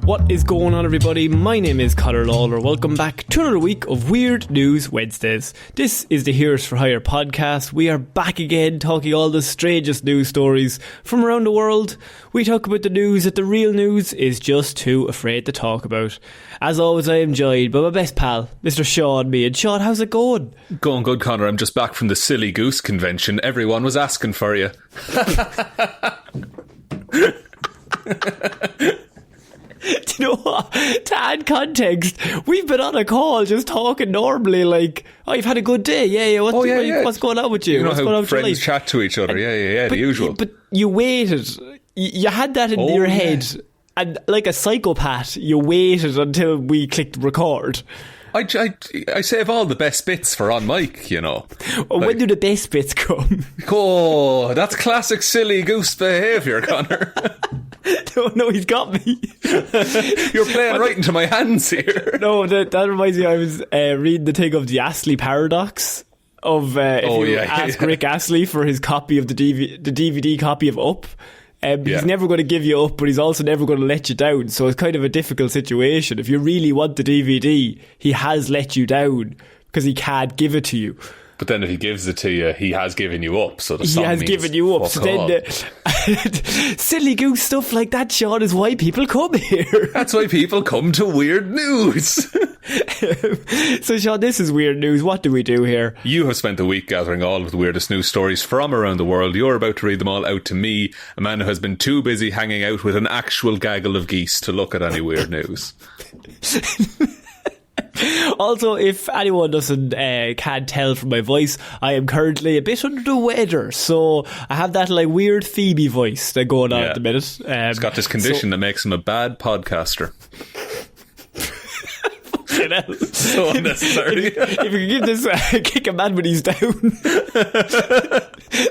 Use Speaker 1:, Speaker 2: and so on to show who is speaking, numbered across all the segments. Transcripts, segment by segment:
Speaker 1: What is going on, everybody? My name is Conor Lawler. Welcome back to another week of Weird News Wednesdays. This is the Heroes for Hire podcast. We are back again talking all the strangest news stories from around the world. We talk about the news that the real news is just too afraid to talk about. As always, I am joined by my best pal, Mr. Shaun Meighan. And Shaun, how's it going?
Speaker 2: Going good, Conor. I'm just back from the Silly Goose convention. Everyone was asking for you.
Speaker 1: Do you know what? To add context, we've been on a call just talking normally like, oh, you've had a good day. Yeah. What's going on with you?
Speaker 2: You know
Speaker 1: what's
Speaker 2: how
Speaker 1: going on with
Speaker 2: friends chat to each other. Yeah, the usual.
Speaker 1: But you waited. You had that in your head. And like a psychopath, you waited until we clicked record.
Speaker 2: I save all the best bits for on mic, you know.
Speaker 1: When do the best bits come?
Speaker 2: Oh, that's classic Silly Goose behaviour, Conor.
Speaker 1: No, he's got me.
Speaker 2: You're playing right into my hands here.
Speaker 1: No, that reminds me, I was reading the thing of the Astley paradox of ask Rick Astley for his copy of the DVD copy of Up. He's never going to give you up, but he's also never going to let you down. So it's kind of a difficult situation. If you really want the DVD, he has let you down because he can't give it to you.
Speaker 2: But then if he gives it to you, he has given you up. So
Speaker 1: he has given you up. So then silly goose stuff like that, Shaun, is why people come here.
Speaker 2: That's why people come to Weird News.
Speaker 1: So Shaun, this is Weird News. What do we do here?
Speaker 2: You have spent the week gathering all of the weirdest news stories from around the world. You're about to read them all out to me, a man who has been too busy hanging out with an actual gaggle of geese to look at any weird news.
Speaker 1: Also, if anyone can't tell from my voice, I am currently a bit under the weather, so I have that like weird Phoebe voice that going on at the minute.
Speaker 2: He's got this condition that makes him a bad podcaster. So unnecessary.
Speaker 1: If you could give this kick a man when he's down.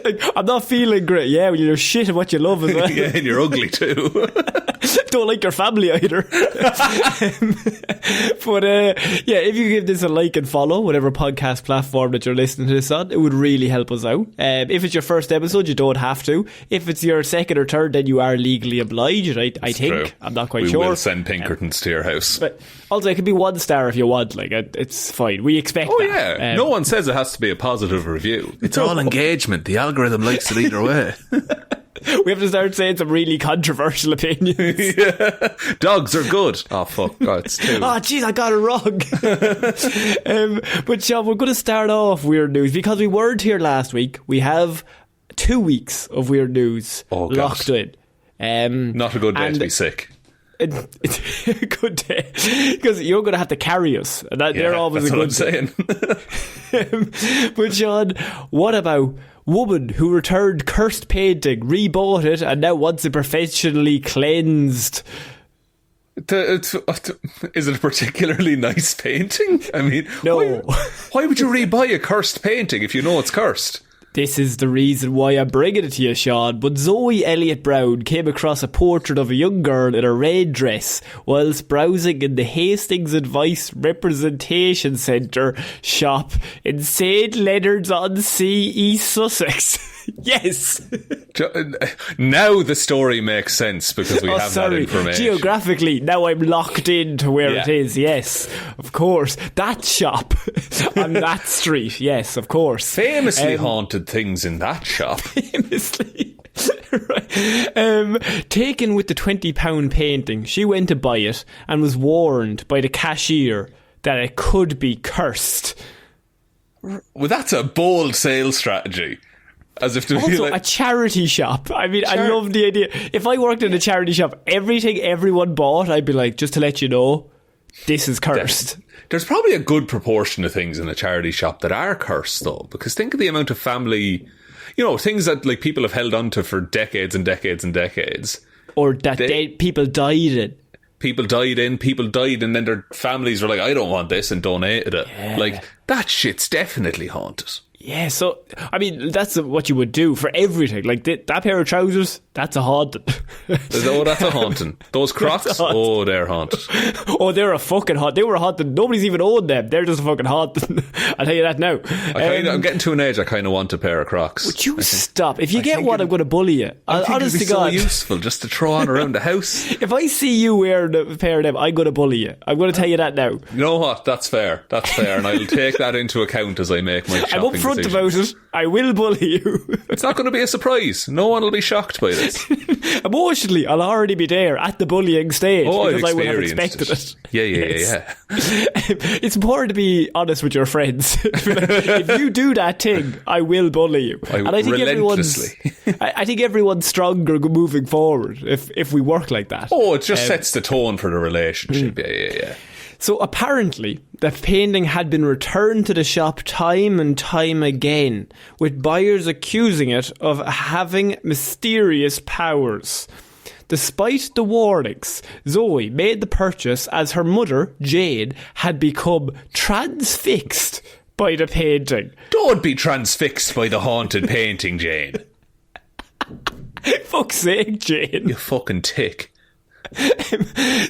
Speaker 1: Like, I'm not feeling great. Yeah, when you're shit at what you love as well.
Speaker 2: Yeah, and you're ugly too.
Speaker 1: Don't like your family either. But if you give this a like and follow, whatever podcast platform that you're listening to this on, it would really help us out. If it's your first episode, you don't have to. If it's your second or third, then you are legally obliged, I think.
Speaker 2: True.
Speaker 1: I'm not quite sure.
Speaker 2: We will send Pinkertons to your house.
Speaker 1: But also, it could be 1 star if you want. Like, it's fine. We expect that.
Speaker 2: Yeah. No one says it has to be a positive review. It's all engagement. The algorithm likes it either way.
Speaker 1: We have to start saying some really controversial opinions.
Speaker 2: Yeah. Dogs are good. Oh, fuck. God, it's too.
Speaker 1: Oh, jeez, I got it wrong. But, Shaun, we're going to start off Weird News because we weren't here last week. We have 2 weeks of Weird News locked in.
Speaker 2: Not a good day to be sick.
Speaker 1: It's a good day because you're going to have to carry us, and they're always a good
Speaker 2: saying.
Speaker 1: But Shaun, what about woman who returned cursed painting, rebought it, and now wants it professionally cleansed?
Speaker 2: Is it a particularly nice painting? I mean,
Speaker 1: no.
Speaker 2: Why would you rebuy a cursed painting if you know it's cursed?
Speaker 1: This is the reason why I'm bringing it to you, Shaun. But Zoe Elliott Browne came across a portrait of a young girl in a red dress whilst browsing in the Hastings Advice Representation Centre shop in St Leonard's on Sea, East Sussex. Yes.
Speaker 2: Now the story makes sense because we have that information.
Speaker 1: Geographically, now I'm locked into where it is. Yes, of course. That shop on that street. Yes, of course.
Speaker 2: Famously haunted things in that shop.
Speaker 1: Famously. Right. Taken with the £20 painting, she went to buy it and was warned by the cashier that it could be cursed.
Speaker 2: Well, that's a bold sales strategy. As if to
Speaker 1: also,
Speaker 2: be like
Speaker 1: a charity shop. I mean, I love the idea. If I worked in a charity shop, everything everyone bought, I'd be like, just to let you know, this is cursed.
Speaker 2: There's probably a good proportion of things in a charity shop that are cursed, though, because think of the amount of family, things that like people have held on to for decades and decades and decades.
Speaker 1: Or that people died in.
Speaker 2: People died, and then their families were like, I don't want this, and donated it.
Speaker 1: Yeah.
Speaker 2: Like, that shit's definitely haunted.
Speaker 1: Yeah, so, I mean, that's what you would do for everything. Like, that pair of trousers, that's a haunting.
Speaker 2: Oh, that's a haunting. Those Crocs, oh, they're haunted.
Speaker 1: Oh, they're a fucking haunting. They were a haunting. Nobody's even owned them. They're just a fucking haunting. I'll tell you that now.
Speaker 2: I'm getting to an age I kind of want a pair of Crocs.
Speaker 1: Would you stop? If you get one, I'm going to bully you. Honest to God.
Speaker 2: It'd be so useful just to throw on around the house.
Speaker 1: If I see you wearing a pair of them, I'm going to bully you. I'm going to tell you that now.
Speaker 2: You know what? That's fair. And I'll take that into account as I make my shopping decisions.
Speaker 1: I'm upfront about it. I will bully you.
Speaker 2: It's not going to be a surprise. No one will be shocked by this.
Speaker 1: Emotionally, I'll already be there at the bullying stage because I would have expected it.
Speaker 2: Yeah.
Speaker 1: It's important to be honest with your friends. If you do that thing, I will bully you.
Speaker 2: I
Speaker 1: think everyone's stronger moving forward if we work like that.
Speaker 2: Oh, it just sets the tone for the relationship. Yeah.
Speaker 1: So apparently, the painting had been returned to the shop time and time again, with buyers accusing it of having mysterious powers. Despite the warnings, Zoe made the purchase as her mother, Jane, had become transfixed by the painting.
Speaker 2: Don't be transfixed by the haunted painting, Jane.
Speaker 1: Fuck's sake, Jane.
Speaker 2: You fucking tick.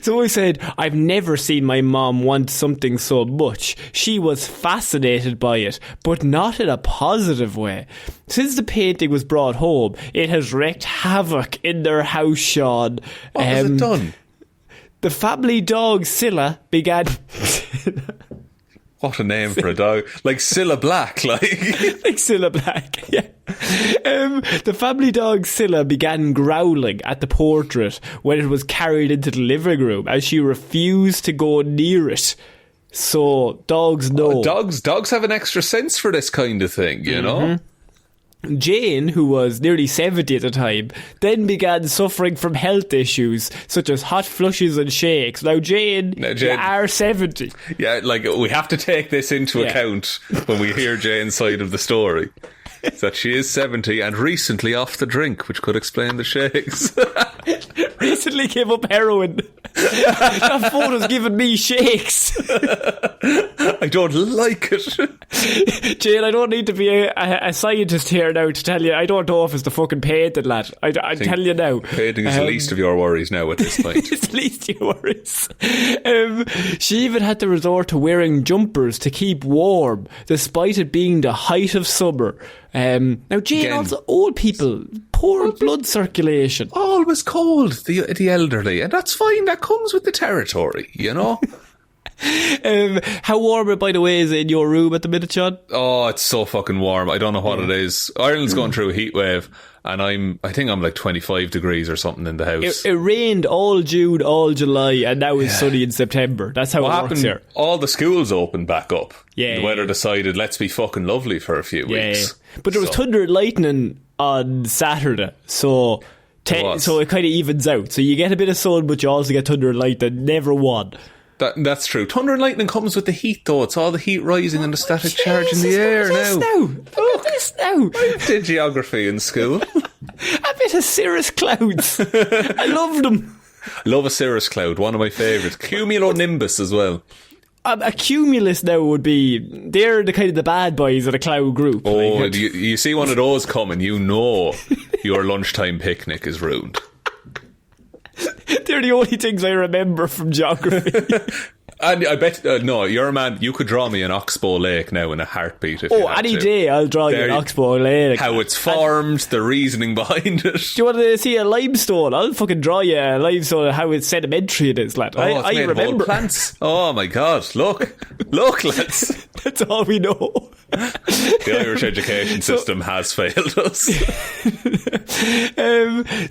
Speaker 1: Zoe said, I've never seen my mom want something so much. She was fascinated by it, but not in a positive way. Since the painting was brought home, it has wreaked havoc in their house, Shaun.
Speaker 2: What has it done?
Speaker 1: The family dog, Scylla, began...
Speaker 2: What a name for a dog. Like Scylla Black,
Speaker 1: like Scylla Black, yeah. The family dog Scylla began growling at the portrait when it was carried into the living room as she refused to go near it. So dogs know.
Speaker 2: Dogs have an extra sense for this kind of thing, you know?
Speaker 1: Jane, who was nearly 70 at the time, then began suffering from health issues such as hot flushes and shakes. Now, Jane, you are 70.
Speaker 2: Yeah, like, we have to take this into account when we hear Jane's side of the story. That she is 70 and recently off the drink, which could explain the shakes.
Speaker 1: Recently gave up heroin. That photo's giving me shakes.
Speaker 2: I don't like it.
Speaker 1: Jane, I don't need to be a scientist here now to tell you. I don't know if it's the fucking painting, lad. I tell you now.
Speaker 2: Painting is the least of your worries now at this point.
Speaker 1: It's the least of your worries. She even had to resort to wearing jumpers to keep warm, despite it being the height of summer. Now, Jane, also old people, poor blood circulation.
Speaker 2: Always cold, the elderly, and that's fine. That comes with the territory, you know.
Speaker 1: How warm, by the way, is it in your room at the minute, Shaun?
Speaker 2: Oh, it's so fucking warm. I don't know what it is. Ireland's going through a heat wave, and I think I'm like 25 degrees or something in the house.
Speaker 1: It rained all June, all July, and now it's sunny in September. That's how it works here.
Speaker 2: All the schools opened back up.
Speaker 1: Yeah.
Speaker 2: The weather decided, let's be fucking lovely for a few weeks.
Speaker 1: Yeah. But there was thunder and lightning on Saturday, so it kind of evens out. So you get a bit of sun, but you also get thunder and lightning. Never one.
Speaker 2: That's true. Thunder and lightning comes with the heat, though. It's all the heat rising and the static charge in the air now.
Speaker 1: Look at this now.
Speaker 2: I did geography in school.
Speaker 1: A bit of cirrus clouds. I love them.
Speaker 2: Love a cirrus cloud. One of my favourites. Cumulonimbus as well.
Speaker 1: A cumulus now would be... They're the kind of the bad boys of the cloud group.
Speaker 2: Oh, you see one of those coming, you know your lunchtime picnic is ruined.
Speaker 1: They're the only things I remember from geography.
Speaker 2: And I bet, no, you're a man, you could draw me an oxbow lake now in a heartbeat if you had
Speaker 1: any
Speaker 2: to.
Speaker 1: day I'll draw you an oxbow lake.
Speaker 2: How it's formed, the reasoning behind it.
Speaker 1: Do you want to see a limestone? I'll fucking draw you a limestone and how it's sedimentary it is, lad. I remember.
Speaker 2: Plants. Oh my God, look, lads.
Speaker 1: That's all we know.
Speaker 2: The Irish education system has failed us.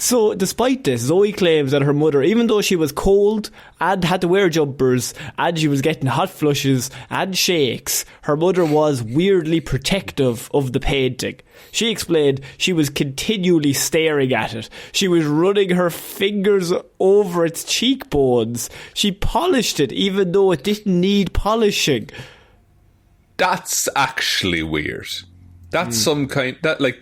Speaker 1: So despite this, Zoe claims that her mother, even though she was cold and had to wear jumpers and she was getting hot flushes and shakes, her mother was weirdly protective of the painting. She explained she was continually staring at it. She was running her fingers over its cheekbones. She polished it even though it didn't need polishing.
Speaker 2: That's actually weird. That's some kind... that like...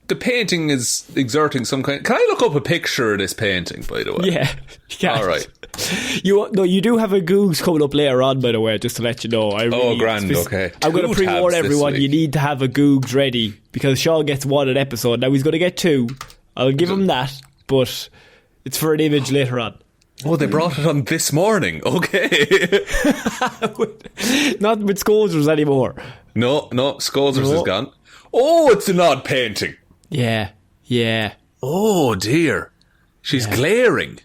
Speaker 2: the painting is exerting some kind... Can I look up a picture of this painting, by the way?
Speaker 1: Yeah.
Speaker 2: All right.
Speaker 1: You do have a Googs coming up later on, by the way, just to let you know.
Speaker 2: Grand, okay.
Speaker 1: I'm going to pre-warn everyone, you need to have a Googs ready, because Shaun gets one an episode. Now he's going to get two. I'll give him that, but it's for an image later on.
Speaker 2: Oh, they brought it on this morning. Okay.
Speaker 1: Not with Skozers anymore.
Speaker 2: No, Skozers is gone. Oh, it's an odd painting.
Speaker 1: Yeah.
Speaker 2: Oh, dear. She's glaring.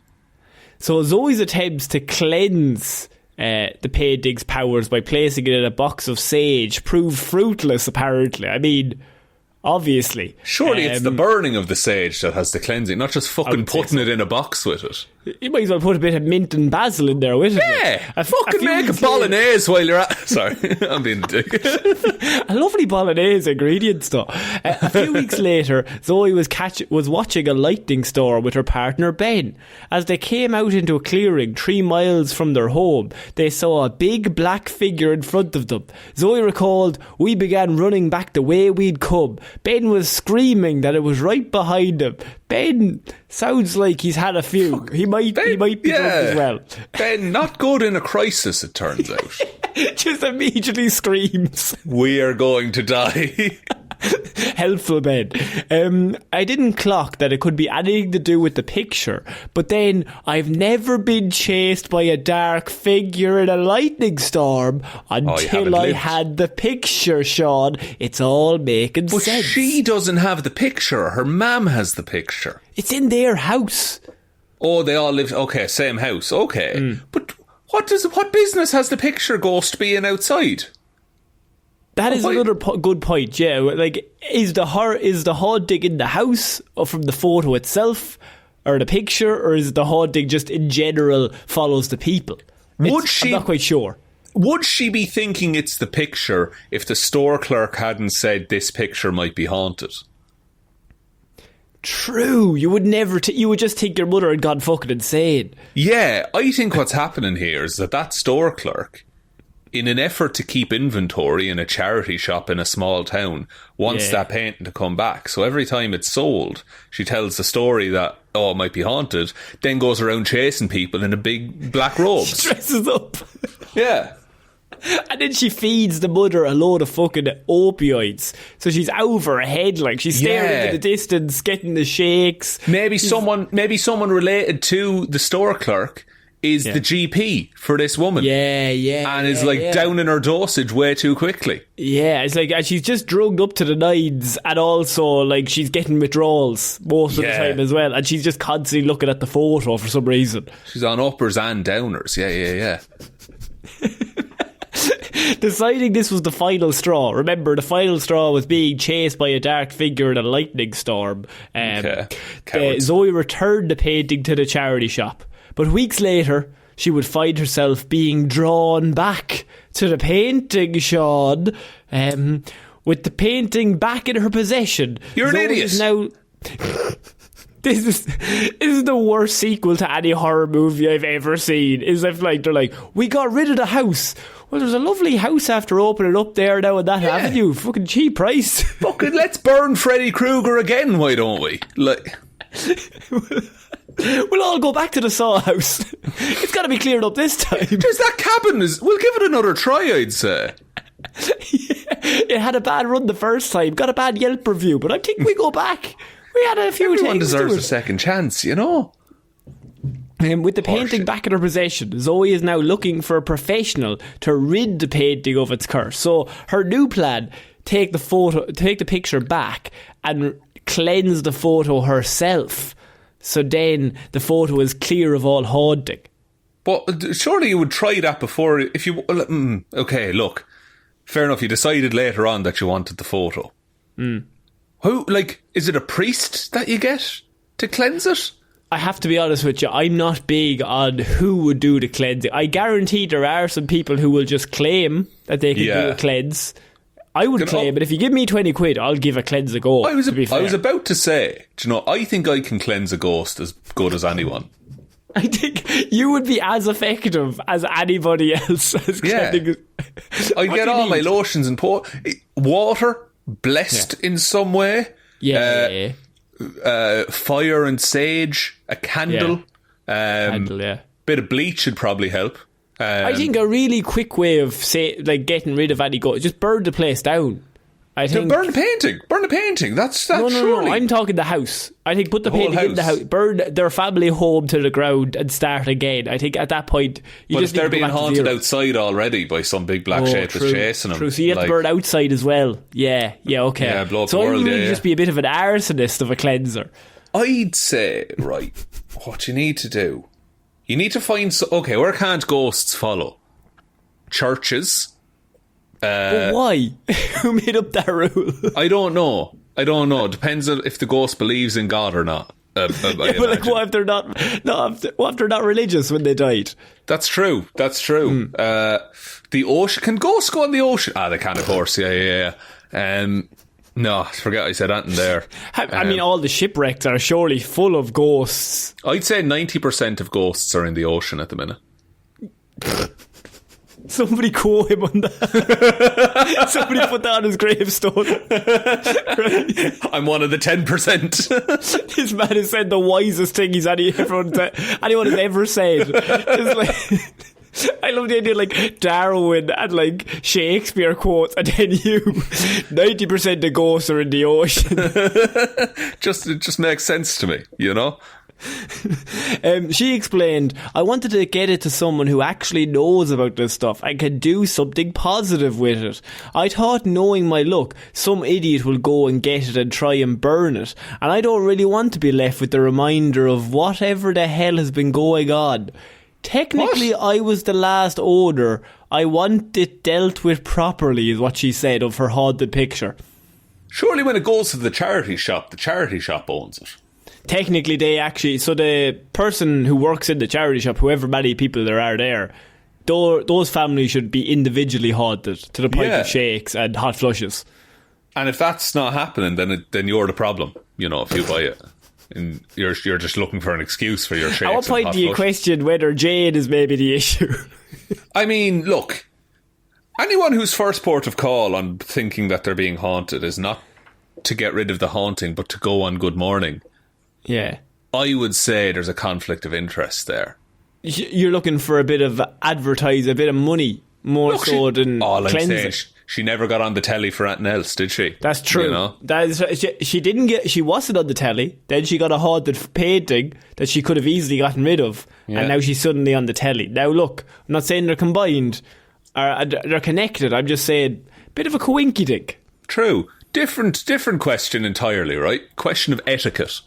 Speaker 1: So Zoe's attempts to cleanse the painting's powers by placing it in a box of sage proved fruitless, apparently. I mean, obviously.
Speaker 2: Surely it's the burning of the sage that has the cleansing, not just fucking putting it in a box with it.
Speaker 1: You might as well put a bit of mint and basil in there with it.
Speaker 2: Yeah, fucking make a bolognese while you're at... Sorry, I'm being a dick.
Speaker 1: A lovely bolognese ingredient though. A few weeks later, Zoe was watching a lightning storm with her partner Ben. As they came out into a clearing 3 miles from their home, they saw a big black figure in front of them. Zoe recalled, "We began running back the way we'd come. Ben was screaming that it was right behind him. Ben sounds like he's had a few. He might be drunk as well."
Speaker 2: Ben, not good in a crisis, it turns out.
Speaker 1: Just immediately screams,
Speaker 2: "We are going to die."
Speaker 1: Helpful Ben. I didn't clock that it could be anything to do with the picture, but then I've never been chased by a dark figure in a lightning storm until I had the picture, Shaun. It's all making sense.
Speaker 2: But she doesn't have the picture. Her mum has the picture.
Speaker 1: It's in their house.
Speaker 2: Oh, they all live... Okay, same house. Okay. But what business has the picture ghost being outside?
Speaker 1: That is another good point, yeah. Like, is the haunting in the house or from the photo itself or the picture, or is the haunting just in general follows the people? I'm not quite sure.
Speaker 2: Would she be thinking it's the picture if the store clerk hadn't said this picture might be haunted?
Speaker 1: True. You would never... you would just think your mother had gone fucking insane.
Speaker 2: Yeah, I think what's happening here is that store clerk, in an effort to keep inventory in a charity shop in a small town, wants that painting to come back. So every time it's sold, she tells the story that, oh, it might be haunted, then goes around chasing people in a big black robe.
Speaker 1: She dresses up.
Speaker 2: Yeah.
Speaker 1: And then she feeds the mother a load of fucking opioids. So she's over her head, like she's staring into the distance, getting the shakes.
Speaker 2: Maybe someone related to the store clerk is the GP for this woman. And is downing her dosage way too quickly.
Speaker 1: Yeah, it's like she's just drugged up to the nines, and also like she's getting withdrawals most of the time as well, and she's just constantly looking at the photo for some reason.
Speaker 2: She's on uppers and downers. Yeah.
Speaker 1: Deciding this was the final straw. Remember, the final straw was being chased by a dark figure in a lightning storm. Zoe returned the painting to the charity shop. But weeks later, she would find herself being drawn back to the painting, Shaun. With the painting back in her possession.
Speaker 2: You're an idiot.
Speaker 1: This is the worst sequel to any horror movie I've ever seen. Is if they're like, we got rid of the house. Well, there's a lovely house after opening up there now on that avenue. Fucking cheap price.
Speaker 2: Fucking let's burn Freddy Krueger again, why don't we? Like...
Speaker 1: We'll all go back to the saw house. It's got to be cleared up this time.
Speaker 2: Just that cabin we'll give it another try, I'd say.
Speaker 1: It had a bad run the first time, got a bad Yelp review, but I think we go back. We had a few things.
Speaker 2: Everyone deserves a second chance, you know.
Speaker 1: With the painting back in her possession, Zoe is now looking for a professional to rid the painting of its curse. So her new plan: take the picture back and cleanse the photo herself. So then the photo is clear of all haunting.
Speaker 2: But surely you would try that before, if you... Okay, look. Fair enough, you decided later on that you wanted the photo. Who, is it a priest that you get to cleanse it?
Speaker 1: I have to be honest with you, I'm not big on who would do the cleansing. I guarantee there are some people who will just claim that they can do a cleanse. I would claim, but if you give me 20 quid, I'll give a cleanse a go.
Speaker 2: I was about to say, do you know, I think I can cleanse a ghost as good as anyone.
Speaker 1: I think you would be as effective as anybody else.
Speaker 2: I get all my lotions and water, blessed in some way. Fire and sage, a candle. Bit of bleach should probably help.
Speaker 1: I think a really quick way of getting rid of any ghosts, just burn the place down. I think
Speaker 2: burn the painting. That's surely.
Speaker 1: No. I'm talking the house. I think put the painting in the house, burn their family home to the ground, and start again. I think at that point,
Speaker 2: if they're being haunted outside already by some big black shape that's chasing them.
Speaker 1: True. So you have to burn outside as well. Yeah. Okay.
Speaker 2: Yeah, blow up
Speaker 1: so
Speaker 2: the world.
Speaker 1: I would really just be a bit of an arsonist of a cleanser.
Speaker 2: I'd say, right, what you need to do, you need to find. Where can't ghosts follow? Churches.
Speaker 1: But why? Who made up that rule?
Speaker 2: I don't know. Depends on if the ghost believes in God or not.
Speaker 1: But what if they're not? What if they're not religious when they died?
Speaker 2: That's true. The ocean, can ghosts go on the ocean? They can, of course. Yeah. No, I forget I said that in there.
Speaker 1: I mean, all the shipwrecks are surely full of ghosts.
Speaker 2: I'd say 90% of ghosts are in the ocean at the minute.
Speaker 1: Somebody quote him on that. Somebody put that on his gravestone. Right.
Speaker 2: I'm one of the 10%.
Speaker 1: This man has said the wisest thing anyone has ever said. I love the idea, like Darwin and like Shakespeare quotes, and then 90% of ghosts are in the ocean.
Speaker 2: It just makes sense to me, you know.
Speaker 1: She explained, I wanted to get it to someone who actually knows about this stuff and can do something positive with it. I thought, knowing my luck, some idiot will go and get it and try and burn it, and I don't really want to be left with the reminder of whatever the hell has been going on. Technically, I was the last owner. I want it dealt with properly, is what she said of her haunted picture.
Speaker 2: Surely when it goes to the charity shop owns it.
Speaker 1: Technically, so the person who works in the charity shop, however many people there are there, those families should be individually haunted to the point of shakes and hot flushes.
Speaker 2: And if that's not happening, then you're the problem, you know, if you buy it. And you're just looking for an excuse for your shakes.
Speaker 1: At what point do you question whether Jane is maybe the issue?
Speaker 2: I mean, look, anyone whose first port of call on thinking that they're being haunted is not to get rid of the haunting, but to go on Good Morning.
Speaker 1: Yeah.
Speaker 2: I would say there's a conflict of interest there.
Speaker 1: You're looking for a bit of advertise, a bit of money, than cleansing.
Speaker 2: All I'm saying, she never got on the telly for anything else, did she?
Speaker 1: That's true.
Speaker 2: You know?
Speaker 1: She wasn't on the telly. Then she got a haunted painting that she could have easily gotten rid of, and now she's suddenly on the telly. Now look, I'm not saying they're combined, or they're connected. I'm just saying, bit of a coinky-dink.
Speaker 2: True. Different question entirely, right? Question of etiquette.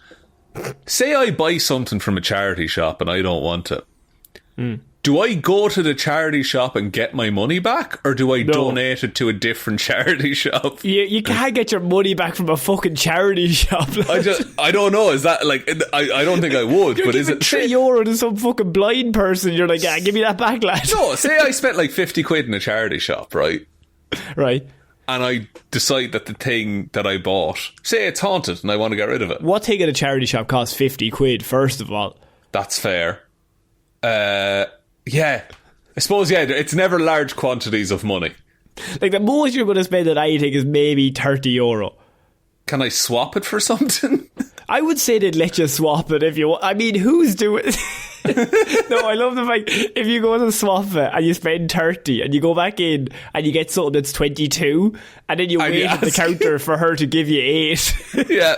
Speaker 2: Say I buy something from a charity shop and I don't want it. Do I go to the charity shop and get my money back, or do I donate it to a different charity shop?
Speaker 1: You can't get your money back from a fucking charity shop.
Speaker 2: I don't know. Is that like? I don't think I would. But is it
Speaker 1: €3 to some fucking blind person? You're like, give me that back, lad.
Speaker 2: No, say I spent like 50 quid in a charity shop, right?
Speaker 1: Right.
Speaker 2: And I decide that the thing that I bought, say it's haunted and I want to get rid of it.
Speaker 1: What thing at a charity shop costs 50 quid, first of all?
Speaker 2: That's fair. Yeah. I suppose, it's never large quantities of money.
Speaker 1: Like, the most you're going to spend on anything is maybe €30.
Speaker 2: Can I swap it for something?
Speaker 1: I would say they'd let you swap it if you want. I mean, who's doing No, I love the fact if you go to swap it and you spend 30 and you go back in and you get something that's 22 and then you wait at the counter for her to give you 8.
Speaker 2: Yeah.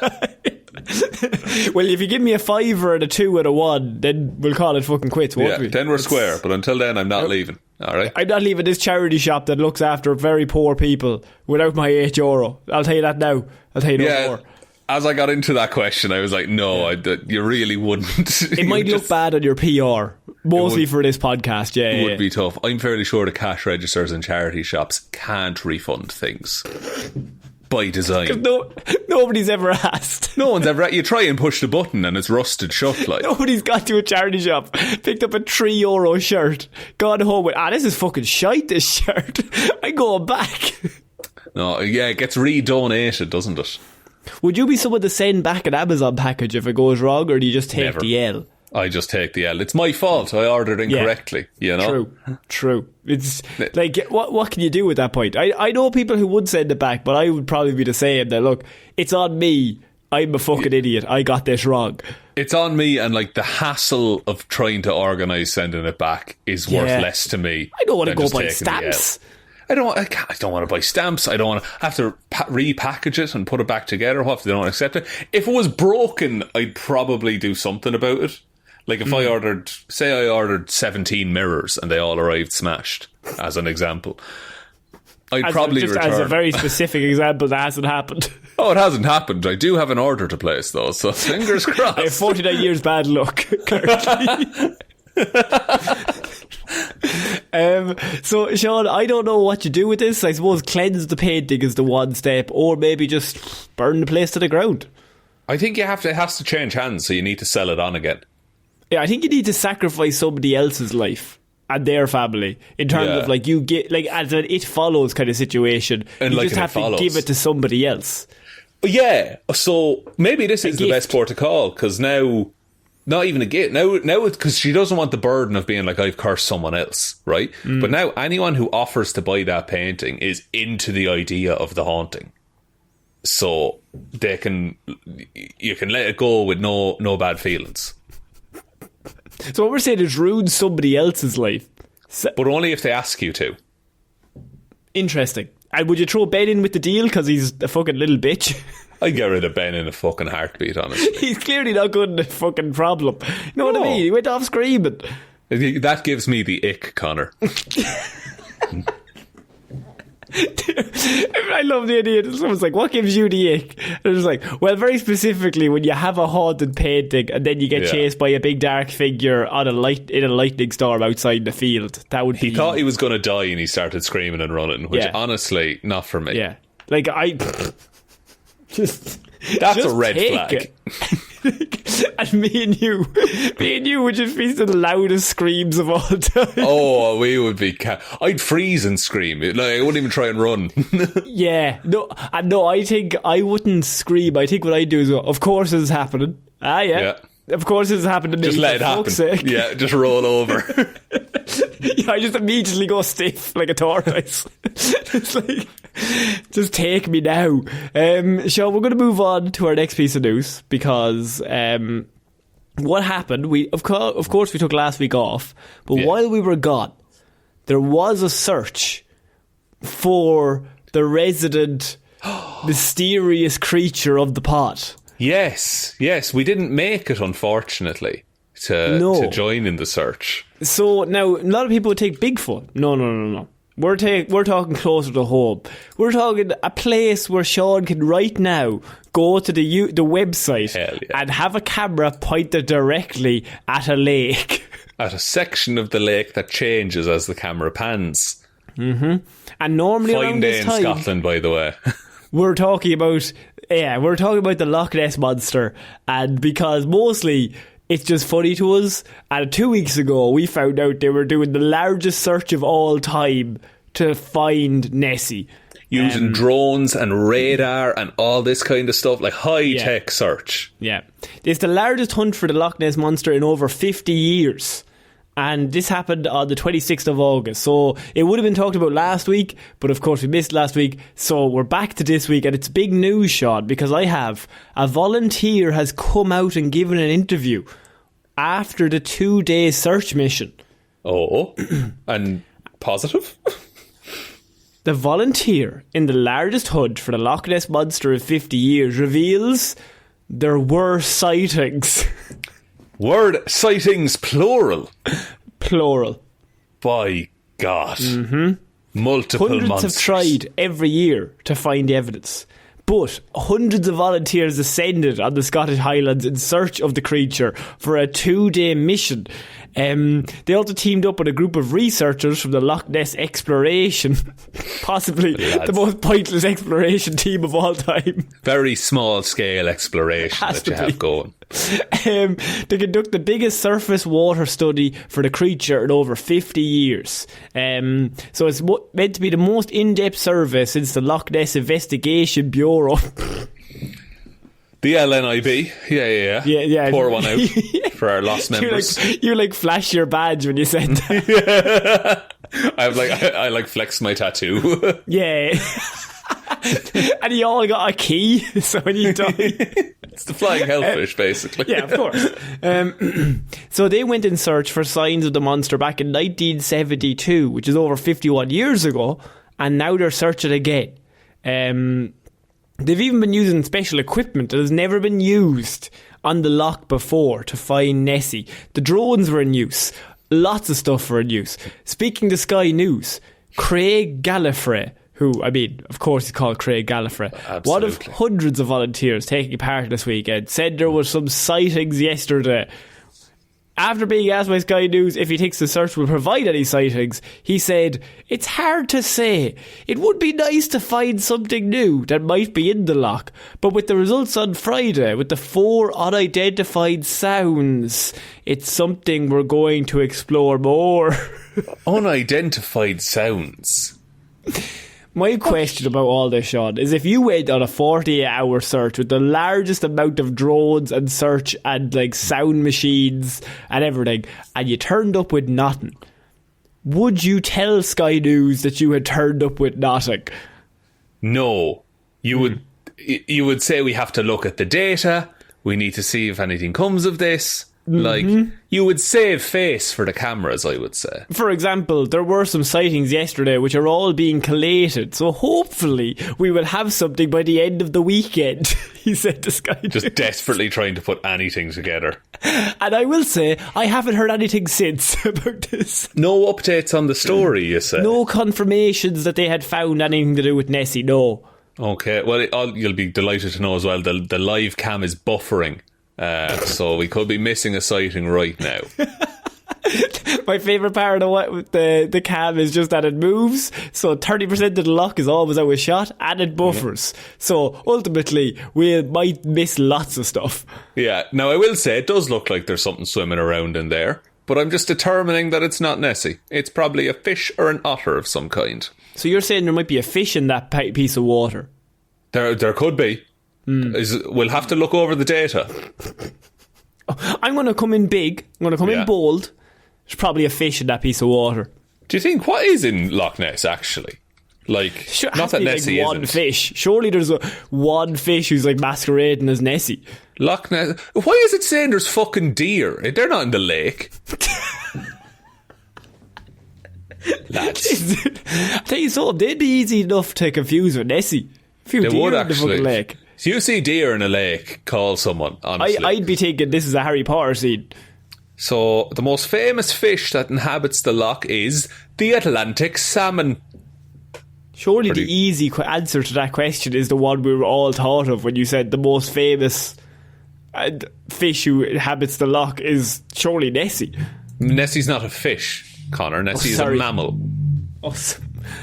Speaker 1: Well, if you give me a 5 and a 2 and a 1, then we'll call it fucking quits, won't we?
Speaker 2: Then we're square. But until then, I'm not leaving. All right.
Speaker 1: I'm not leaving this charity shop that looks after very poor people without my €8. I'll tell you that now. I'll tell you no more.
Speaker 2: As I got into that question, I was like, no, you really wouldn't.
Speaker 1: It might look bad on your PR, mostly for this podcast,
Speaker 2: It would be tough. I'm fairly sure the cash registers in charity shops can't refund things. By design.
Speaker 1: Nobody's ever asked.
Speaker 2: No one's ever. You try and push the button and it's rusted shut. Like.
Speaker 1: Nobody's got to a charity shop, picked up a €3 shirt, gone home with, this is fucking shite, this shirt. I'm going back.
Speaker 2: No, it gets re-donated, doesn't it?
Speaker 1: Would you be someone to send back an Amazon package if it goes wrong, or do you just take the L?
Speaker 2: I just take the L. It's my fault. I ordered incorrectly, you know?
Speaker 1: True. It's like, what can you do at that point? I know people who would send it back, but I would probably be the same. That, look, it's on me. I'm a fucking idiot. I got this wrong.
Speaker 2: It's on me, and like the hassle of trying to organise sending it back is worth less to me.
Speaker 1: I don't want to go buy stamps.
Speaker 2: I don't want to buy stamps. I don't want to have to repackage it and put it back together. What if they don't accept it? If it was broken, I'd probably do something about it. Like if I ordered 17 mirrors and they all arrived smashed, as an example, I'd probably return. As
Speaker 1: a very specific example, that hasn't happened.
Speaker 2: Oh, it hasn't happened. I do have an order to place, though, so fingers crossed.
Speaker 1: I have 49 years bad luck, currently. So, Sean, I don't know what you do with this. I suppose cleanse the painting is the one step, or maybe just burn the place to the ground.
Speaker 2: I think it has to change hands, so you need to sell it on again.
Speaker 1: Yeah, I think you need to sacrifice somebody else's life and their family in terms of like you get like as an it follows kind of situation, and you like just have to give it to somebody else.
Speaker 2: Yeah, so maybe this is the best port to call, because now, not even a gift, now because she doesn't want the burden of being like, I've cursed someone else, right? But now anyone who offers to buy that painting is into the idea of the haunting, so you can let it go with no bad feelings.
Speaker 1: So what we're saying is ruin somebody else's life,
Speaker 2: but only if they ask you to.
Speaker 1: Interesting. And would you throw Ben in with the deal because he's a fucking little bitch?
Speaker 2: I'd get rid of Ben in a fucking heartbeat, honestly.
Speaker 1: He's clearly not good in the fucking problem. You know what I mean? He went off screaming.
Speaker 2: That gives me the ick, Connor.
Speaker 1: I love the idea that someone's like, what gives you the ick? And it's like, well, very specifically, when you have a haunted painting and then you get chased by a big dark figure in a lightning storm outside the field. That would be...
Speaker 2: He thought he was going to die and he started screaming and running, which honestly, not for me.
Speaker 1: Yeah. Like,
Speaker 2: That's a red flag.
Speaker 1: And me and you would just be the loudest screams of all time.
Speaker 2: Oh, we would be... I'd freeze and scream. Like, I wouldn't even try and run.
Speaker 1: Yeah. No, I think I wouldn't scream. I think what I'd do is go, of course this is happening. Yeah. Of course this is happening to me.
Speaker 2: Just let it happen.
Speaker 1: Sake.
Speaker 2: Yeah, just roll over.
Speaker 1: Yeah, I just immediately go stiff like a tortoise. It's like, just take me now. Sean, we're going to move on to our next piece of news, because what happened, we of course we took last week off, but while we were gone, there was a search for the resident mysterious creature of the pot. Yes,
Speaker 2: we didn't make it, unfortunately, to join in the search.
Speaker 1: So now a lot of people would take Bigfoot. No. We're talking closer to home. We're talking a place where Sean can right now go to the website and have a camera pointed directly at a lake.
Speaker 2: At a section of the lake that changes as the camera pans.
Speaker 1: Mm-hmm. And normally around this time...
Speaker 2: Fine day in Scotland, by the way.
Speaker 1: We're talking about the Loch Ness Monster, and because mostly it's just funny to us, and 2 weeks ago we found out they were doing the largest search of all time to find Nessie.
Speaker 2: Using drones and radar and all this kind of stuff, like high-tech search.
Speaker 1: Yeah. It's the largest hunt for the Loch Ness Monster in over 50 years. And this happened on the 26th of August. So it would have been talked about last week, but of course we missed last week. So we're back to this week, and it's big news, Sean, because a volunteer has come out and given an interview after the 2-day search mission.
Speaker 2: Oh, and positive?
Speaker 1: The volunteer in the largest hunt for the Loch Ness Monster in 50 years reveals there were sightings.
Speaker 2: Word sightings, plural.
Speaker 1: Plural.
Speaker 2: By God. Mm-hmm. Multiple
Speaker 1: Hundreds
Speaker 2: monsters.
Speaker 1: have tried every year to find evidence. But hundreds of volunteers ascended on the Scottish Highlands in search of the creature for a 2-day mission. They also teamed up with a group of researchers from the Loch Ness Exploration, possibly the most pointless exploration team of all time.
Speaker 2: Very small scale exploration that you have going.
Speaker 1: To conduct the biggest surface water study for the creature in over 50 years. So it's meant to be the most in-depth survey since the Loch Ness Investigation Bureau.
Speaker 2: The LNIB, yeah. Pour one out for our lost members.
Speaker 1: You flash your badge when you said that.
Speaker 2: I flex my tattoo.
Speaker 1: Yeah. And you all got a key, so when you die.
Speaker 2: It's the flying hellfish, basically.
Speaker 1: Yeah, of course. So they went in search for signs of the monster back in 1972, which is over 51 years ago, and now they're searching again. They've even been using special equipment that has never been used on the loch before to find Nessie. The drones were in use. Lots of stuff were in use. Speaking to Sky News, Craig Gallifrey, who, I mean, of course he's called Craig Gallifrey, one of hundreds of volunteers taking part this weekend, said there were some sightings yesterday. After being asked by Sky News if he thinks the search will provide any sightings, he said, "It's hard to say. It would be nice to find something new that might be in the loch, but with the results on Friday, with the 4 unidentified sounds, it's something we're going to explore more."
Speaker 2: Unidentified sounds.
Speaker 1: My question about all this, Sean, is if you went on a 48-hour search with the largest amount of drones and search and like sound machines and everything, and you turned up with nothing, would you tell Sky News that you had turned up with nothing?
Speaker 2: No. You would say we have to look at the data, we need to see if anything comes of this. Like, you would save face for the cameras, I would say.
Speaker 1: For example, there were some sightings yesterday which are all being collated, so hopefully we will have something by the end of the weekend, he said to Sky News.
Speaker 2: Just desperately trying to put anything together.
Speaker 1: And I will say, I haven't heard anything since about this.
Speaker 2: No updates on the story, you say?
Speaker 1: No confirmations that they had found anything to do with Nessie, no.
Speaker 2: Okay, well, you'll be delighted to know as well, the live cam is buffering. So we could be missing a sighting right now.
Speaker 1: My favourite part of what the cam is just that it moves, so 30% of the loch is always out of shot, and it buffers. Yeah. So ultimately we might miss lots of stuff. Yeah,
Speaker 2: now I will say it does look like there's something swimming around in there, but I'm just determining that it's not Nessie. It's probably a fish or an otter of some kind.
Speaker 1: So you're saying there might be a fish in that piece of water?
Speaker 2: There could be. We'll have to look over the data.
Speaker 1: I'm going to come in big. I'm going to come in bold. There's probably a fish in that piece of water.
Speaker 2: Do you think what is in Loch Ness actually? Like,
Speaker 1: sure,
Speaker 2: not that Nessie
Speaker 1: like one fish. Surely there's one fish who's like masquerading as Nessie.
Speaker 2: Loch Ness. Why is it saying there's fucking deer? They're not in the lake.
Speaker 1: Lads, I tell you something, they'd be easy enough to confuse with Nessie. A few
Speaker 2: they
Speaker 1: deer
Speaker 2: would
Speaker 1: in the
Speaker 2: actually.
Speaker 1: fucking lake.
Speaker 2: So you see deer in a lake, call someone, honestly.
Speaker 1: I'd be thinking this is a Harry Potter scene.
Speaker 2: So, the most famous fish that inhabits the loch is the Atlantic salmon.
Speaker 1: Surely the easy answer to that question is the one we were all thought of when you said the most famous fish who inhabits the loch is surely Nessie.
Speaker 2: Nessie's not a fish, Connor. Nessie is a mammal.
Speaker 1: Oh,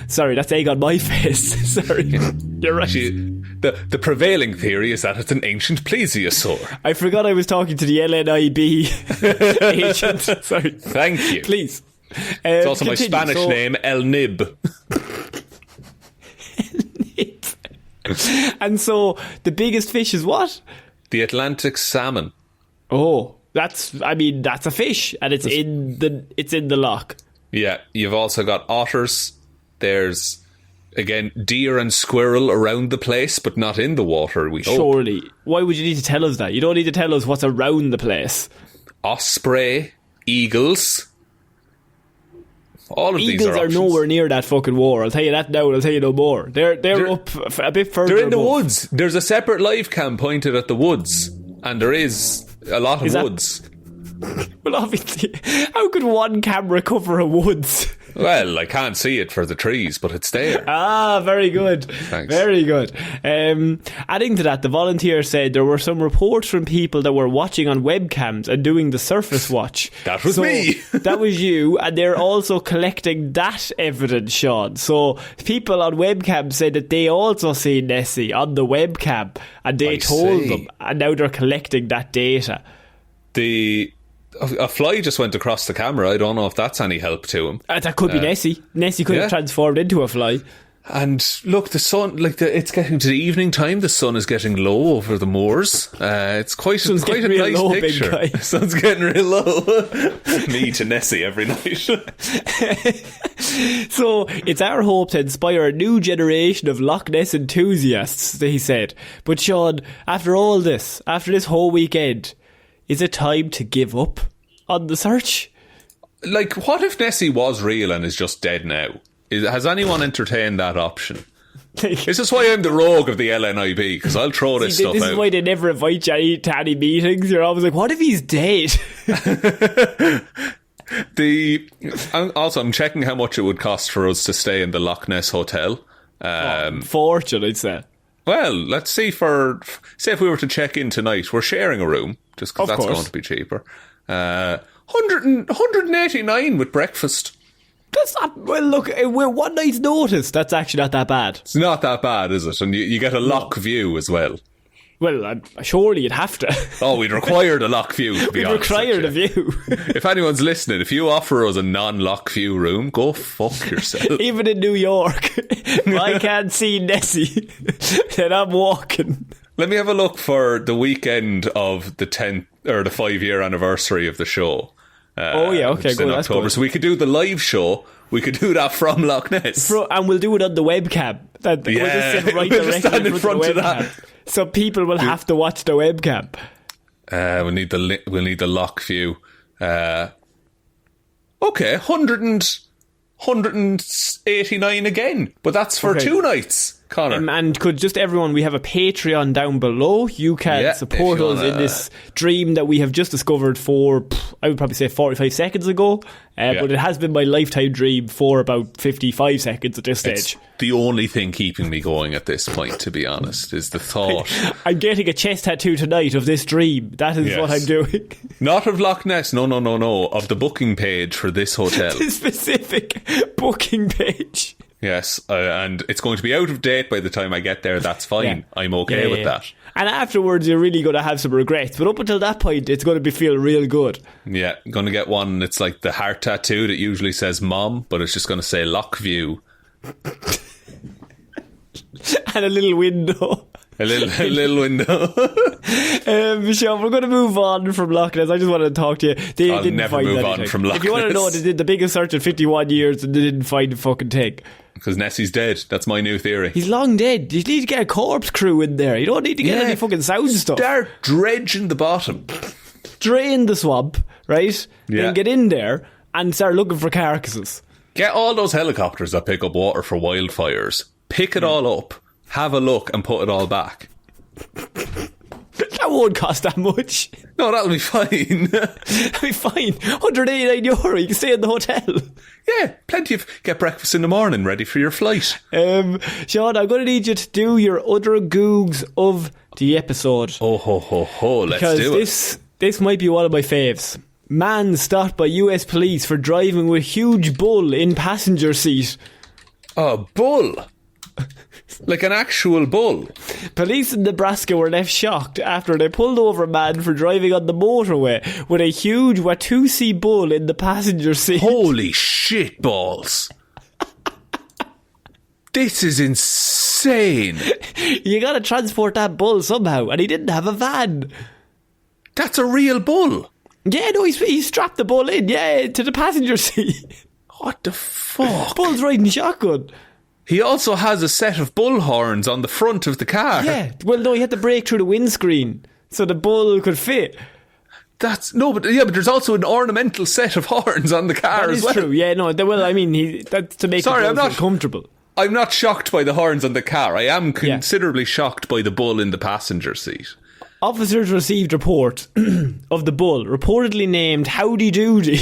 Speaker 1: sorry, that's egg on my face. Sorry, you're right.
Speaker 2: The prevailing theory is that it's an ancient plesiosaur.
Speaker 1: I forgot I was talking to the LNIB agent. Sorry.
Speaker 2: Thank you.
Speaker 1: Please.
Speaker 2: It's also my Spanish name, El Nib.
Speaker 1: And so the biggest fish is what?
Speaker 2: The Atlantic salmon.
Speaker 1: Oh, that's a fish, and it's in the loch.
Speaker 2: Yeah, you've also got otters. There's, again, deer and squirrel around the place, but not in the water, we hope.
Speaker 1: Surely. Why would you need to tell us that? You don't need to tell us what's around the place.
Speaker 2: Osprey, eagles. All of
Speaker 1: Eagles
Speaker 2: these are options.
Speaker 1: nowhere near that fucking war. I'll tell you that now, and I'll tell you no more. They're up a bit further.
Speaker 2: They're in
Speaker 1: above.
Speaker 2: the woods. There's a separate live cam pointed at the woods, and there is a lot of woods.
Speaker 1: Well, obviously, how could one camera cover a woods?
Speaker 2: Well, I can't see it for the trees, but it's there.
Speaker 1: Ah, very good.
Speaker 2: Thanks.
Speaker 1: Very good. Adding to that, the volunteer said there were some reports from people that were watching on webcams and doing the surface watch.
Speaker 2: That was me.
Speaker 1: That was you, and they're also collecting that evidence, Sean. So people on webcam said that they also see Nessie on the webcam, and they told them, and now they're collecting that data.
Speaker 2: A fly just went across the camera. I don't know if that's any help to him.
Speaker 1: That could be Nessie. Nessie could have transformed into a fly.
Speaker 2: And look, the sun, it's getting to the evening time. The sun is getting low over the moors. It's quite a nice
Speaker 1: low,
Speaker 2: picture. The sun's getting real low. Me to Nessie every night.
Speaker 1: So it's our hope to inspire a new generation of Loch Ness enthusiasts, he said. But Shaun, after all this, after this whole weekend, is it time to give up on the search?
Speaker 2: Like, what if Nessie was real and is just dead now? Has anyone entertained that option? This is why I'm the rogue of the LNIB, because I'll throw this stuff out.
Speaker 1: This is why they never invite you to any meetings. You're always like, what if he's dead?
Speaker 2: Also, I'm checking how much it would cost for us to stay in the Loch Ness Hotel.
Speaker 1: Fortune, I'd say.
Speaker 2: Well, let's see say if we were to check in tonight, we're sharing a room, just because that's going to be cheaper. 189 with breakfast.
Speaker 1: That's not... Well, look, we're one night's notice. That's actually not that bad.
Speaker 2: It's not that bad, is it? And you get a lock view as well.
Speaker 1: Well, surely you'd have to.
Speaker 2: Oh, we'd require the lock view, to be honest.
Speaker 1: We'd require the view.
Speaker 2: If anyone's listening, if you offer us a non-lock view room, go fuck yourself.
Speaker 1: Even in New York, if I can't see Nessie, then I'm walking.
Speaker 2: Let me have a look for the weekend of the 10th or the 5-year anniversary of the show.
Speaker 1: Okay, good.
Speaker 2: In October.
Speaker 1: Good.
Speaker 2: So we could do the live show. We could do that from Loch Ness.
Speaker 1: And we'll do it on the webcam. We'll just sit right
Speaker 2: we'll just stand in front of that.
Speaker 1: So people will have to watch the webcam.
Speaker 2: We'll need the lock view. Okay, 189 again. But that's for 2 nights. Conor.
Speaker 1: And could just everyone, we have a Patreon down below. You can support us in this dream that we have just discovered for, I would probably say 45 seconds ago. But it has been my lifetime dream for about 55 seconds at this stage.
Speaker 2: It's the only thing keeping me going at this point, to be honest, is the thought.
Speaker 1: I'm getting a chest tattoo tonight of this dream. That is what I'm doing.
Speaker 2: Not of Loch Ness, no. Of the booking page for this hotel.
Speaker 1: The specific booking page.
Speaker 2: Yes, and it's going to be out of date by the time I get there. That's fine. I'm okay with that.
Speaker 1: And afterwards, you're really going to have some regrets. But up until that point, it's going to feel real good.
Speaker 2: Yeah, going to get one. It's like the heart tattoo that usually says Mom, but it's just going to say Loch View.
Speaker 1: And a little window.
Speaker 2: A little window.
Speaker 1: Shaun, we're going to move on from Loch Ness. I just wanted to talk to you.
Speaker 2: I'll never move on from Loch Ness.
Speaker 1: If you want to know, they did the biggest search in 51 years and they didn't find a fucking thing.
Speaker 2: Because Nessie's dead. That's my new theory.
Speaker 1: He's long dead. You need to get a corpse crew in there. You don't need to get any fucking sound stuff.
Speaker 2: Start dredging the bottom.
Speaker 1: Drain the swamp, right?
Speaker 2: Yeah.
Speaker 1: Then get in there and start looking for carcasses.
Speaker 2: Get all those helicopters that pick up water for wildfires. Pick it all up. Have a look and put it all back.
Speaker 1: That won't cost that much.
Speaker 2: No, that'll be fine.
Speaker 1: That'll be fine. €189. You can stay in the hotel.
Speaker 2: Yeah, plenty of... Get breakfast in the morning, ready for your flight.
Speaker 1: Shaun, I'm going to need you to do your other googs of the episode.
Speaker 2: Oh, ho, ho, ho. Let's do it.
Speaker 1: Because this might be one of my faves. Man stopped by US police for driving with huge bull in passenger seat.
Speaker 2: A bull? Like an actual bull?
Speaker 1: Police in Nebraska were left shocked after they pulled over a man for driving on the motorway with a huge Watusi bull in the passenger seat.
Speaker 2: Holy shit balls. This is insane.
Speaker 1: You gotta transport that bull somehow, and he didn't have a van.
Speaker 2: That's a real bull?
Speaker 1: Yeah, no, he strapped the bull in, to the passenger seat.
Speaker 2: What the fuck?
Speaker 1: Bull's riding shotgun.
Speaker 2: He also has a set of bull horns on the front of the car.
Speaker 1: Yeah, well, no, he had to break through the windscreen so the bull could fit.
Speaker 2: But there's also an ornamental set of horns on the car as well.
Speaker 1: That is true, yeah, no, that's to make it feel comfortable.
Speaker 2: I'm not shocked by the horns on the car. I am considerably shocked by the bull in the passenger seat.
Speaker 1: Officers received report of the bull, reportedly named Howdy Doody.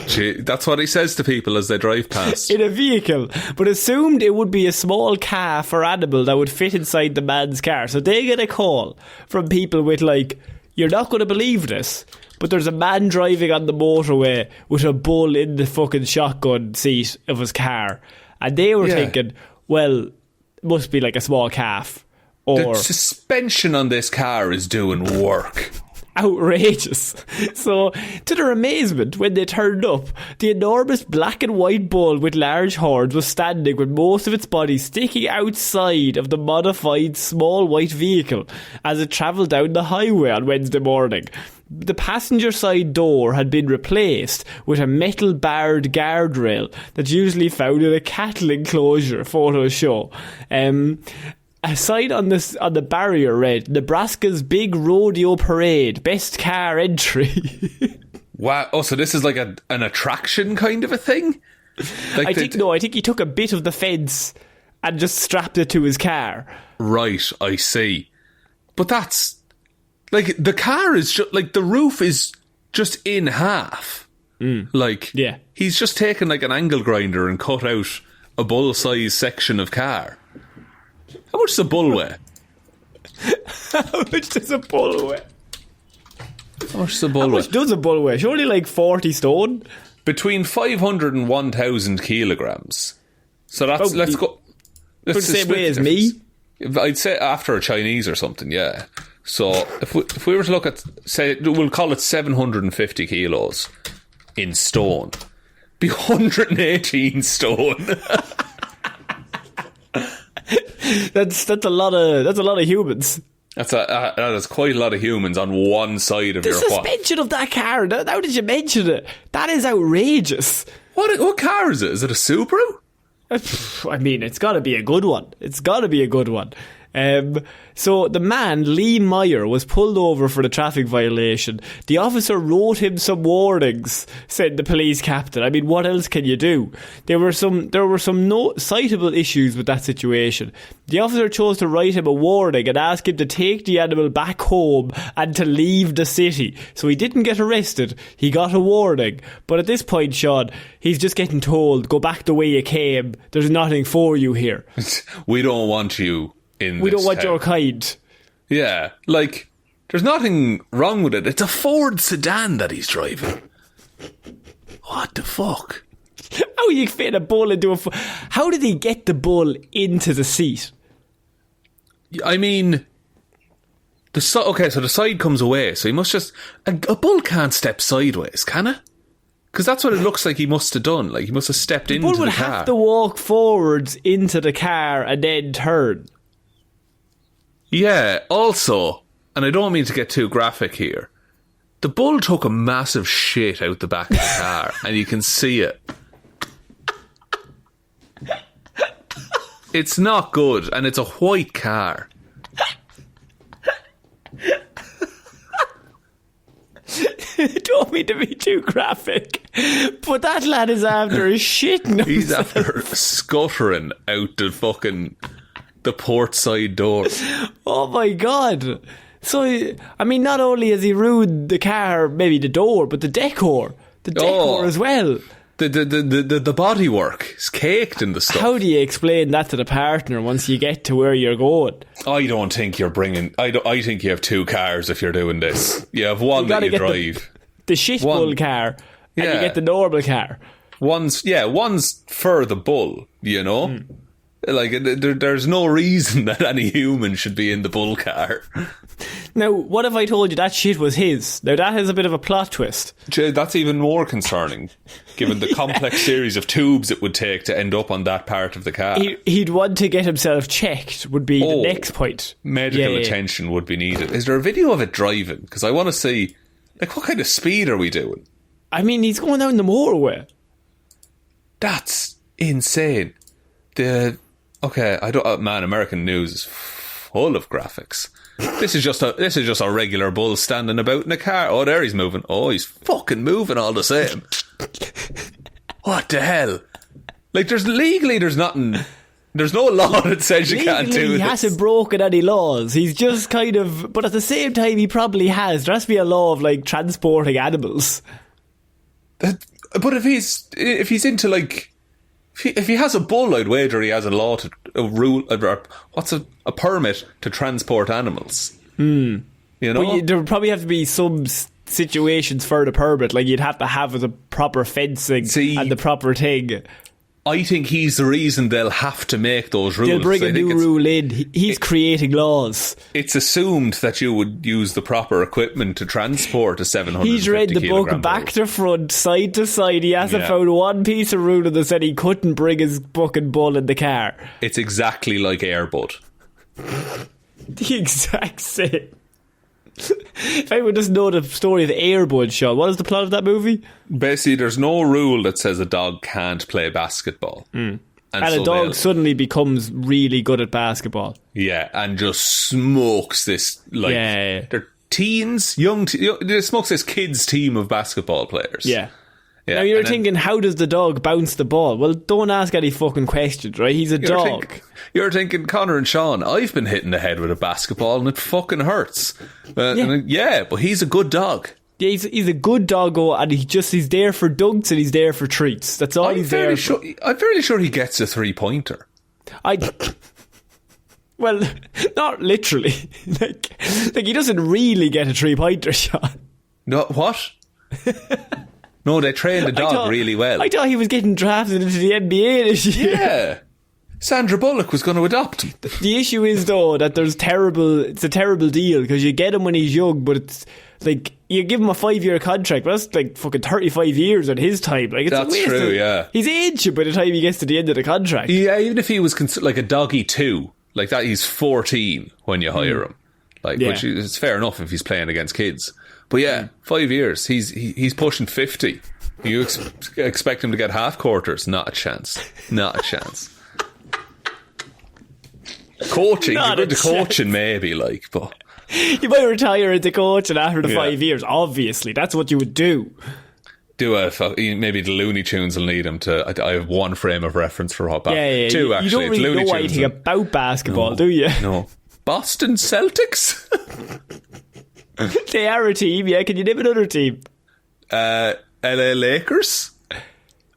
Speaker 2: Gee, that's what he says to people as they drive past.
Speaker 1: In a vehicle, but assumed it would be a small calf or animal that would fit inside the man's car. So they get a call from people with you're not going to believe this, but there's a man driving on the motorway with a bull in the fucking shotgun seat of his car. And they were thinking, well, it must be like a small calf.
Speaker 2: The suspension on this car is doing work.
Speaker 1: outrageous. So, to their amazement, when they turned up, the enormous black and white bull with large horns was standing with most of its body sticking outside of the modified small white vehicle as it travelled down the highway on Wednesday morning. The passenger side door had been replaced with a metal barred guardrail that's usually found in a cattle enclosure, photos show. A sign on the barrier read, "Nebraska's Big Rodeo Parade, Best Car Entry."
Speaker 2: Wow. Oh, so this is like an attraction kind of a thing? Like
Speaker 1: I think he took a bit of the fence and just strapped it to his car.
Speaker 2: Right, I see. But that's... Like, the car is just... Like, the roof is just in half. Like,
Speaker 1: yeah.
Speaker 2: He's just taken, like, an angle grinder and cut out a bull-sized section of car. How much does a bull weigh?
Speaker 1: How much does a bull weigh?
Speaker 2: How much does a bull weigh?
Speaker 1: How much does a bull weigh? Surely like 40 stone?
Speaker 2: Between 500 and 1,000 kilograms. So that's... Let's go...
Speaker 1: The same way as me?
Speaker 2: I'd say after a Chinese or something, yeah. So if we were to look at, say, we'll call it 750 kilos in stone. Be 118 stone.
Speaker 1: That's a lot of humans.
Speaker 2: That is quite a lot of humans on one side of
Speaker 1: the
Speaker 2: your
Speaker 1: suspension of that car. How did you mention it? That is outrageous.
Speaker 2: What car is it? Is it a Subaru?
Speaker 1: I mean, it's got to be a good one. So the man, Lee Meyer, was pulled over for the traffic violation. The officer wrote him some warnings, said the police captain. I mean, what else can you do? There were some citable issues with that situation. The officer chose to write him a warning and ask him to take the animal back home and to leave the city. So he didn't get arrested. He got a warning. But at this point, Sean, he's just getting told, go back the way you came. There's nothing for you here.
Speaker 2: We don't want you.
Speaker 1: We don't want your kind.
Speaker 2: Yeah, like, there's nothing wrong with it. It's a Ford Sedan that he's driving. What the fuck?
Speaker 1: How you fit a bull into How did he get the bull into the seat?
Speaker 2: I mean, so the side comes away, so he must just... A bull can't step sideways, can it? Because that's what it looks like he must have done. Like, he must have stepped into the car.
Speaker 1: The bull would have to walk forwards into the car and then turn.
Speaker 2: Yeah, also, and I don't mean to get too graphic here, the bull took a massive shit out the back of the car, and you can see it. It's not good, and it's a white car.
Speaker 1: Don't mean to be too graphic, but that lad is after a shit himself.
Speaker 2: He's after scuttering out the port side door.
Speaker 1: Oh my god. So, I mean, not only has he ruined the car, maybe the door, but the decor. The decor as well.
Speaker 2: The bodywork is caked in the stuff.
Speaker 1: How do you explain that to the partner once you get to where you're going?
Speaker 2: I don't think you're bringing... I think you have two cars if you're doing this. You have one that you drive.
Speaker 1: The shit bull car, and you get the normal car.
Speaker 2: One's for the bull, you know? Mm. Like, there's no reason that any human should be in the bull car.
Speaker 1: Now, what if I told you that shit was his? Now, that has a bit of a plot twist.
Speaker 2: That's even more concerning, given the complex series of tubes it would take to end up on that part of the car.
Speaker 1: He'd want to get himself checked, would be the next point.
Speaker 2: Medical attention would be needed. Is there a video of it driving? Because I want to see, like, what kind of speed are we doing?
Speaker 1: I mean, he's going down the motorway.
Speaker 2: That's insane. American news is full of graphics. This is just a regular bull standing about in a car. Oh, there he's moving. Oh, he's fucking moving all the same. What the hell? Like, there's nothing. There's no law that says you can't do this.
Speaker 1: He hasn't broken any laws. He's just kind of... But at the same time, he probably has. There has to be a law of, like, transporting animals.
Speaker 2: But if he's into, like... If he has a bull, I'd wager he has a law a permit to transport animals. You know?
Speaker 1: But there would probably have to be some situations for the permit. Like, you'd have to have the proper fencing and the proper thing.
Speaker 2: I think he's the reason they'll have to make those rules.
Speaker 1: They'll bring a new rule in. He's creating laws.
Speaker 2: It's assumed that you would use the proper equipment to transport a 750
Speaker 1: He's read the book back
Speaker 2: bull.
Speaker 1: to front, side to side. He hasn't found one piece of rule that said he couldn't bring his fucking bull in the car.
Speaker 2: It's exactly like Air Bud.
Speaker 1: The exact same. If anyone doesn't know the story of Air Bud, Sean, what is the plot of that movie?
Speaker 2: Basically, there's no rule that says a dog can't play basketball.
Speaker 1: And
Speaker 2: so
Speaker 1: a dog suddenly becomes really good at basketball.
Speaker 2: Yeah, and just smokes this, like, they're teens, they smokes this kids' team of basketball players.
Speaker 1: Yeah. Now you're thinking, how does the dog bounce the ball? Well, don't ask any fucking questions, right? He's a dog.
Speaker 2: You're thinking, Conor and Shaun, I've been hit in the head with a basketball and it fucking hurts. But he's a good dog. Yeah,
Speaker 1: he's a good doggo, and he's there for dunks and he's there for treats. That's all he's there for.
Speaker 2: I'm fairly sure he gets a 3-pointer.
Speaker 1: Well, not literally. like he doesn't really get a 3-pointer shot.
Speaker 2: No, what? No, they trained the dog really well.
Speaker 1: I thought he was getting drafted into the NBA this year.
Speaker 2: Yeah. Sandra Bullock was going to adopt him.
Speaker 1: The issue is, though, that it's a terrible deal, because you get him when he's young, but it's like, you give him a 5-year contract, but that's like fucking 35 years at his time. Like, it's
Speaker 2: that's true, yeah.
Speaker 1: He's aged by the time he gets to the end of the contract.
Speaker 2: Yeah, even if he was like a doggy 2, like that, he's 14 when you hire him. Which is fair enough if he's playing against kids. But 5 years, he's pushing 50. You expect him to get half quarters? Not a chance. Not a chance. Coaching, you're good to coaching maybe, but
Speaker 1: you might retire into coaching after the 5 years. Obviously, that's what you would do.
Speaker 2: Maybe the Looney Tunes will need him to. I have one frame of reference for what.
Speaker 1: Yeah.
Speaker 2: 2 actually.
Speaker 1: You don't really know anything about basketball, do you?
Speaker 2: No. Boston Celtics.
Speaker 1: They are a team, yeah. Can you name another team?
Speaker 2: LA Lakers?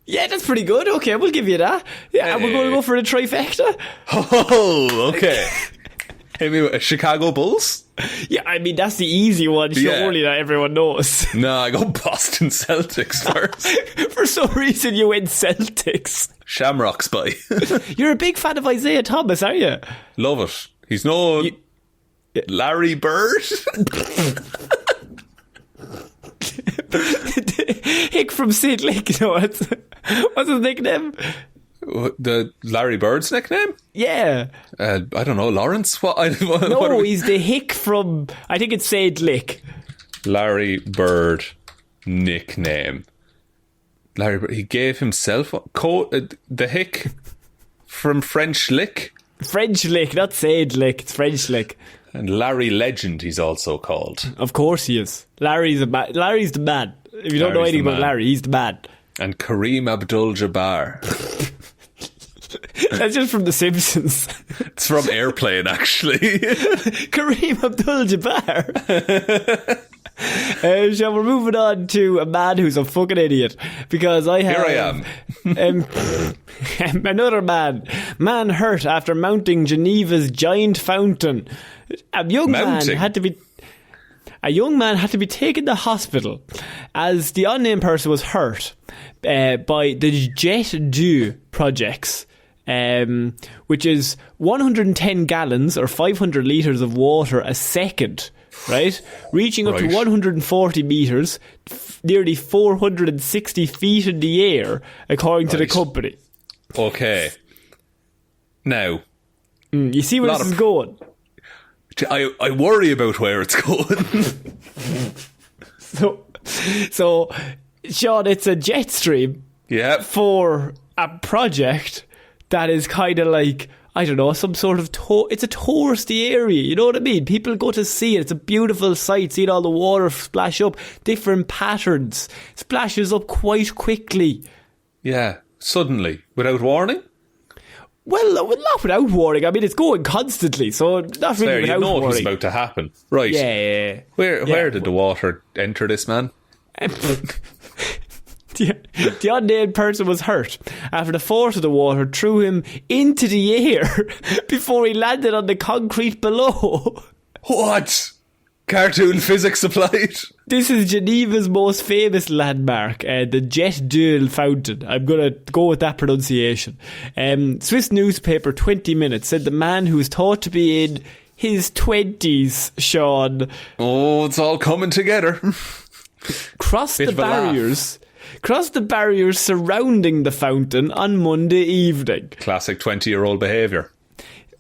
Speaker 1: Yeah, that's pretty good. Okay, we'll give you that. Yeah, and we're going to go for the trifecta.
Speaker 2: Oh, okay. Chicago Bulls?
Speaker 1: Yeah, I mean, that's the easy one, surely, that everyone knows.
Speaker 2: No, I go Boston Celtics first.
Speaker 1: For some reason, you went Celtics.
Speaker 2: Shamrocks, boy.
Speaker 1: You're a big fan of Isaiah Thomas, are you?
Speaker 2: Love it. He's no Larry Bird.
Speaker 1: Hick from St. Lake, no, what's his nickname?
Speaker 2: The Larry Bird's nickname?
Speaker 1: Yeah.
Speaker 2: I don't know, Lawrence?
Speaker 1: He's the Hick from, I think it's St. Lake.
Speaker 2: Larry Bird nickname. Larry Bird, he gave himself the Hick from French Lick.
Speaker 1: French Lick, not St. Lick, it's French Lick.
Speaker 2: And Larry Legend, he's also called.
Speaker 1: Of course he is. Larry's the man. If you don't know anything about Larry, he's the man.
Speaker 2: And Kareem Abdul-Jabbar.
Speaker 1: That's just from The Simpsons.
Speaker 2: It's from Airplane, actually.
Speaker 1: Kareem Abdul-Jabbar. So we're moving on to a man who's a fucking idiot, because here
Speaker 2: I am.
Speaker 1: Another man hurt after mounting Geneva's giant fountain. A young man had to be taken to hospital as the unnamed person was hurt by the Jet d'Eau projects, which is 110 gallons or 500 litres of water a second, right? Reaching up to 140 metres, nearly 460 feet in the air, according to the company.
Speaker 2: Okay. Now,
Speaker 1: you see where this is going?
Speaker 2: I worry about where it's going.
Speaker 1: So, Sean, it's a jet stream for a project that is kind of like, I don't know, some sort of it's a touristy area, you know what I mean? People go to see it. It's a beautiful sight, seeing all the water splash up, different patterns, splashes up quite quickly.
Speaker 2: Yeah, suddenly, without warning?
Speaker 1: Well, not without warning. I mean, it's going constantly, so not really without warning.
Speaker 2: You know what's about to happen. Right.
Speaker 1: Yeah.
Speaker 2: Where did the water enter this man?
Speaker 1: The unnamed person was hurt after the force of the water threw him into the air before he landed on the concrete below.
Speaker 2: What? Cartoon physics applied.
Speaker 1: This is Geneva's most famous landmark, the Jet d'Eau fountain. I'm going to go with that pronunciation. Swiss newspaper 20 Minutes said the man who was thought to be in his 20s, Shaun.
Speaker 2: Oh, it's all coming together.
Speaker 1: Crossed the barriers surrounding the fountain on Monday evening.
Speaker 2: Classic 20-year-old behaviour.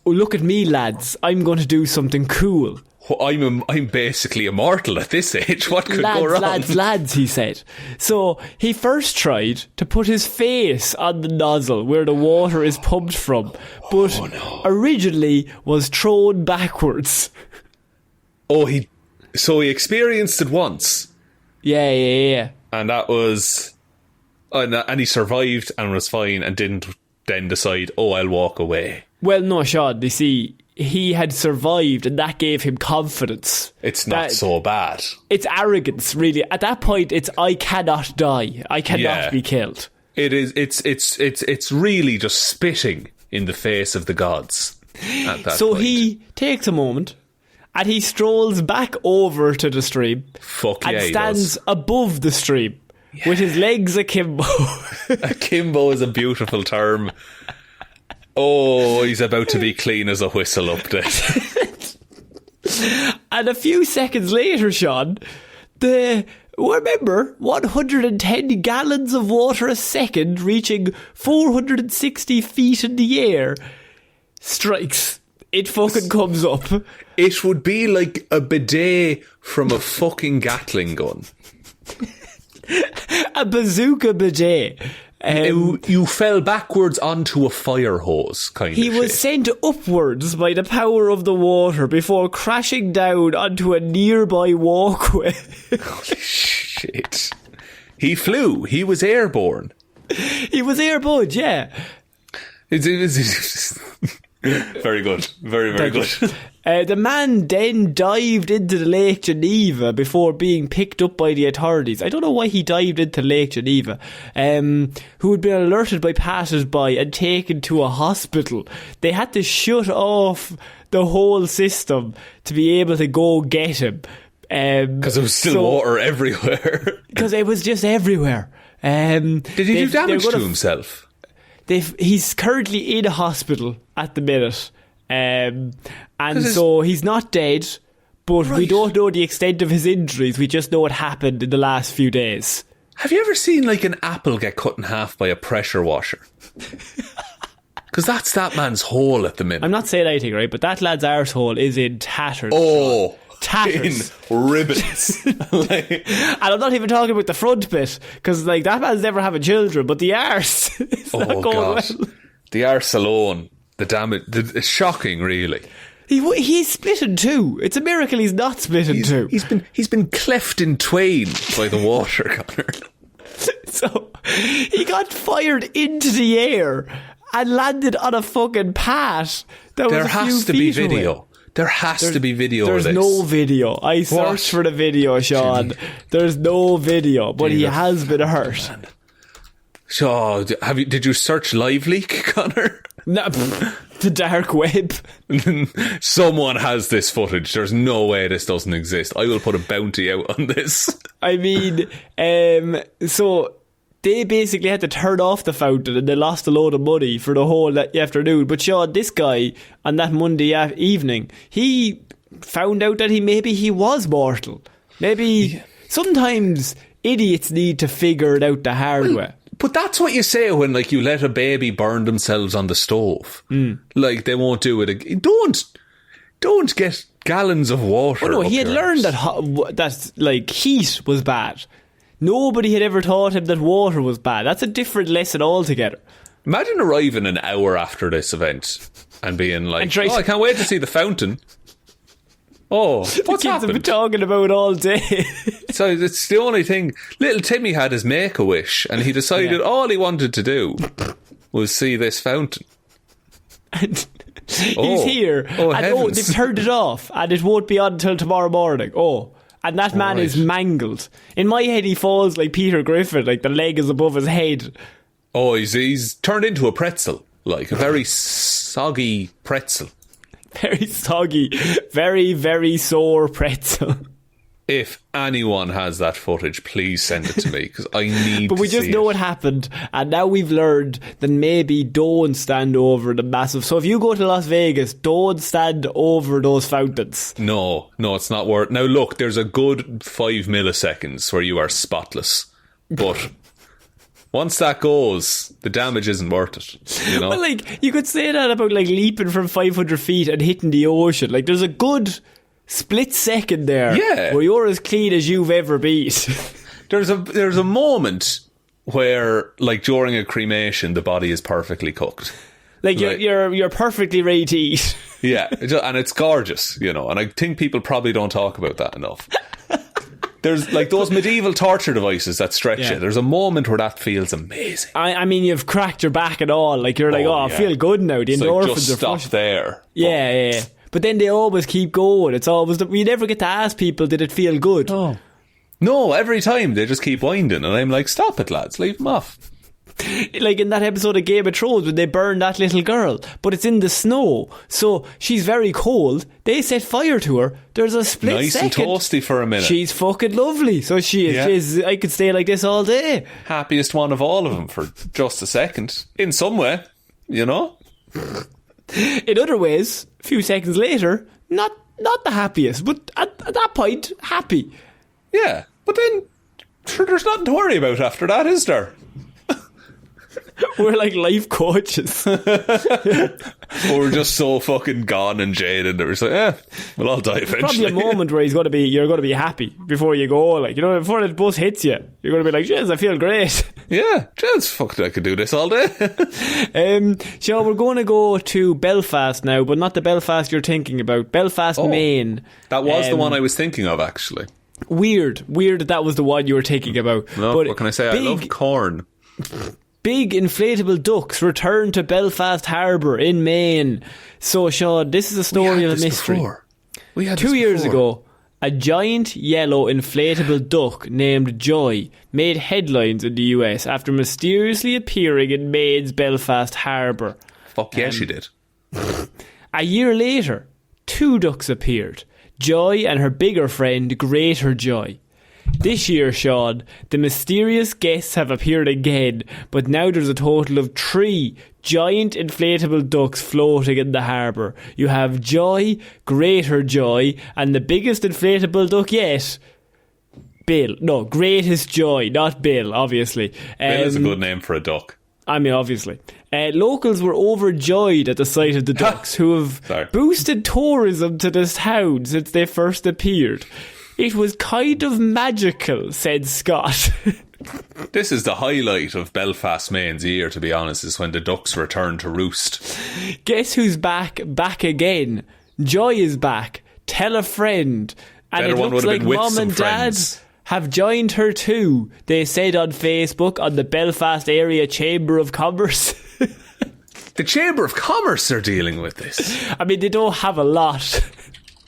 Speaker 1: Oh, look at me, lads. I'm going to do something cool.
Speaker 2: I'm basically immortal at this age. What could go wrong?
Speaker 1: Lads, he said. So he first tried to put his face on the nozzle where the water is pumped from, but originally was thrown backwards.
Speaker 2: Oh, he experienced it once.
Speaker 1: Yeah.
Speaker 2: And that was... And he survived and was fine and didn't then decide, I'll walk away.
Speaker 1: Well, no, Shaun, you see, he had survived and that gave him confidence.
Speaker 2: It's not so bad.
Speaker 1: It's arrogance, really. At that point, it's I cannot die. I cannot be killed.
Speaker 2: It is. It's really just spitting in the face of the gods at that point.
Speaker 1: He takes a moment and he strolls back over to the stream and stands above the stream with his legs akimbo.
Speaker 2: Akimbo is a beautiful term. Oh, he's about to be clean as a whistle update.
Speaker 1: And a few seconds later, Shaun, remember, 110 gallons of water a second, reaching 460 feet in the air, strikes. It fucking comes up.
Speaker 2: It would be like a bidet from a fucking Gatling gun.
Speaker 1: A bazooka bidet.
Speaker 2: You fell backwards onto a fire hose, kind of.
Speaker 1: He was sent upwards by the power of the water before crashing down onto a nearby walkway.
Speaker 2: Holy shit. He flew. He was airborne.
Speaker 1: He was airborne, yeah.
Speaker 2: Very good. Very, very good.
Speaker 1: The man then dived into the Lake Geneva before being picked up by the authorities. I don't know why he dived into Lake Geneva. Who had been alerted by passers-by and taken to a hospital. They had to shut off the whole system to be able to go get him.
Speaker 2: Because there was still water everywhere.
Speaker 1: Because it was just everywhere.
Speaker 2: Did he do damage to himself?
Speaker 1: He's currently in a hospital at the minute. So he's not dead, but we don't know the extent of his injuries. We just know what happened in the last few days.
Speaker 2: Have you ever seen like an apple get cut in half by a pressure washer? Because that's that man's hole at the minute.
Speaker 1: I'm not saying anything, right? But that lad's arsehole is in tatters.
Speaker 2: Oh,
Speaker 1: tatters.
Speaker 2: In ribbons.
Speaker 1: And I'm not even talking about the front bit, because like that man's never having children, but the arse is not going well.
Speaker 2: The arse alone. The damage, it's shocking, really.
Speaker 1: He's split in two. It's a miracle he's not split in two.
Speaker 2: He's been cleft in twain by the water, Connor.
Speaker 1: So he got fired into the air and landed on a fucking path.
Speaker 2: There has to be video. There has to be video of this.
Speaker 1: There's no video. I searched for the video, Shaun. There's no video, but he has been hurt.
Speaker 2: So, did you search Live Leak, Connor?
Speaker 1: No, the dark web.
Speaker 2: Someone has this footage. There's no way this doesn't exist. I will put a bounty out on this.
Speaker 1: I mean, so they basically had to turn off the fountain and they lost a load of money for the whole afternoon. But Shaun, this guy, on that Monday evening, he found out that maybe he was mortal. Maybe sometimes idiots need to figure it out the hard way.
Speaker 2: But that's what you say when, like, you let a baby burn themselves on the stove. Like, they won't do it again. Don't get gallons of water.
Speaker 1: Oh no, he had learned that like heat was bad. Nobody had ever taught him that water was bad. That's a different lesson altogether.
Speaker 2: Imagine arriving an hour after this event and being like, I can't wait to see the fountain. Oh, what's happened?
Speaker 1: The kids have been talking about all day.
Speaker 2: So it's the only thing. Little Timmy had his Make-A-Wish and he decided all he wanted to do was see this fountain.
Speaker 1: And he's here. And they've turned it off and it won't be on until tomorrow morning. And that man is mangled. In my head he falls like Peter Griffin, like the leg is above his head.
Speaker 2: Oh, he's turned into a pretzel. Like a very soggy pretzel.
Speaker 1: Very soggy, very, very sore pretzel.
Speaker 2: If anyone has that footage, please send it to me, because I need
Speaker 1: But
Speaker 2: to
Speaker 1: we just
Speaker 2: see
Speaker 1: know
Speaker 2: it.
Speaker 1: what happened, and now we've learned that maybe don't stand over the massive... So if you go to Las Vegas, don't stand over those fountains.
Speaker 2: No, it's not worth... Now look, there's a good 5 milliseconds where you are spotless, but once that goes, the damage isn't worth it, you know?
Speaker 1: Well, like, you could say that about, like, leaping from 500 feet and hitting the ocean. Like, there's a good split second there where you're as clean as you've ever been.
Speaker 2: There's a moment where, like, during a cremation, the body is perfectly cooked.
Speaker 1: Like, you're perfectly ready to eat.
Speaker 2: Yeah, and it's gorgeous, you know, and I think people probably don't talk about that enough. There's, like, those medieval torture devices that stretch you. There's a moment where that feels amazing.
Speaker 1: I mean, you've cracked your back and all. Like, you're like, I feel good now. The endorphins
Speaker 2: like, just
Speaker 1: are
Speaker 2: stop
Speaker 1: flush.
Speaker 2: there.
Speaker 1: Yeah. But then they always keep going. It's always... We never get to ask people, did it feel good?
Speaker 2: Oh. No, every time they just keep winding, and I'm like, stop it, lads, leave them off.
Speaker 1: Like in that episode of Game of Thrones when they burn that little girl, but it's in the snow, so she's very cold. They set fire to her. There's a split
Speaker 2: nice
Speaker 1: second.
Speaker 2: Nice and toasty for a minute.
Speaker 1: She's fucking lovely. So she is. She's, I could stay like this all day.
Speaker 2: Happiest one of all of them for just a second. In some way, you know?
Speaker 1: In other ways, a few seconds later, not the happiest, but at that point, happy.
Speaker 2: Yeah, but then sure, there's nothing to worry about after that, is there?
Speaker 1: We're like life coaches.
Speaker 2: We're just so fucking gone and jaded that we're just like, we'll all die eventually.
Speaker 1: Probably a moment where you're going to be happy before you go, like, you know, before the bus hits you, you're going to be like, jeez, I feel great.
Speaker 2: Yeah, jeez, fuck, I could do this all day.
Speaker 1: So we're going to go to Belfast now, but not the Belfast you're thinking about. Belfast, Maine.
Speaker 2: That was the one I was thinking of, actually.
Speaker 1: Weird that was the one you were thinking about.
Speaker 2: No,
Speaker 1: but
Speaker 2: what can I say? I love corn.
Speaker 1: Big inflatable ducks return to Belfast Harbour in Maine. So, Shaun, this is a story of a mystery.
Speaker 2: We had
Speaker 1: 2 years ago, a giant yellow inflatable duck named Joy made headlines in the US after mysteriously appearing in Maine's Belfast Harbour.
Speaker 2: Fuck yeah, she did.
Speaker 1: A year later, 2 ducks appeared. Joy and her bigger friend, Greater Joy. This year, Shaun, the mysterious guests have appeared again, but now there's a total of 3 giant inflatable ducks floating in the harbour. You have Joy, Greater Joy, and the biggest inflatable duck yet, Bill. No, Greatest Joy, not Bill, obviously.
Speaker 2: Bill is a good name for a duck.
Speaker 1: I mean, obviously. Locals were overjoyed at the sight of the ducks, who have boosted tourism to this town since they first appeared. It was kind of magical, said Scott.
Speaker 2: This is the highlight of Belfast, Maine's year, to be honest, is when the ducks return to roost.
Speaker 1: Guess who's back again? Joy is back. Tell a friend. And it looks like Mum and Dad have joined her too, they said on Facebook on the Belfast Area Chamber of Commerce.
Speaker 2: The Chamber of Commerce are dealing with this.
Speaker 1: I mean, they don't have a lot.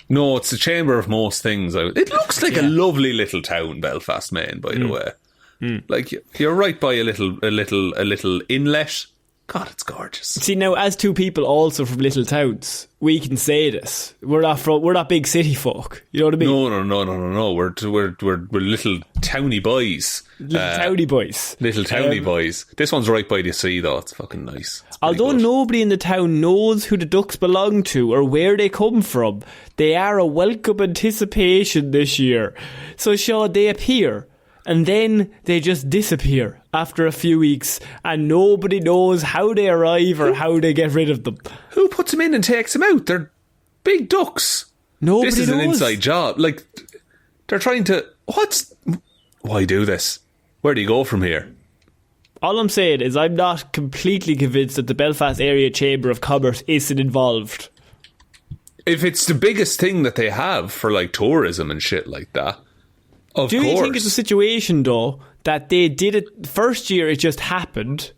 Speaker 2: No, it's the chamber of most things. It looks like a lovely little town, Belfast, Maine, by the way. Like, you're right by a little inlet. God, it's gorgeous. See,
Speaker 1: now, as 2 people also from little towns, we can say this. We're not big city folk. You know what I mean?
Speaker 2: No. We're little towny boys. Little towny boys. This one's right by the sea, though. It's fucking nice.
Speaker 1: Although nobody in the town knows who the ducks belong to or where they come from, they are a welcome anticipation this year. So, Shaun, they appear, and then they just disappear after a few weeks, and nobody knows how they arrive or how they get rid of them.
Speaker 2: Who puts them in and takes them out? They're big ducks.
Speaker 1: Nobody
Speaker 2: knows. This is an inside job. Like, they're trying to... Why do this? Where do you go from here?
Speaker 1: All I'm saying is I'm not completely convinced that the Belfast Area Chamber of Commerce isn't involved.
Speaker 2: If it's the biggest thing that they have for, like, tourism and shit like that, of course.
Speaker 1: Do you think it's a situation, though, that they did it... First year, it just happened,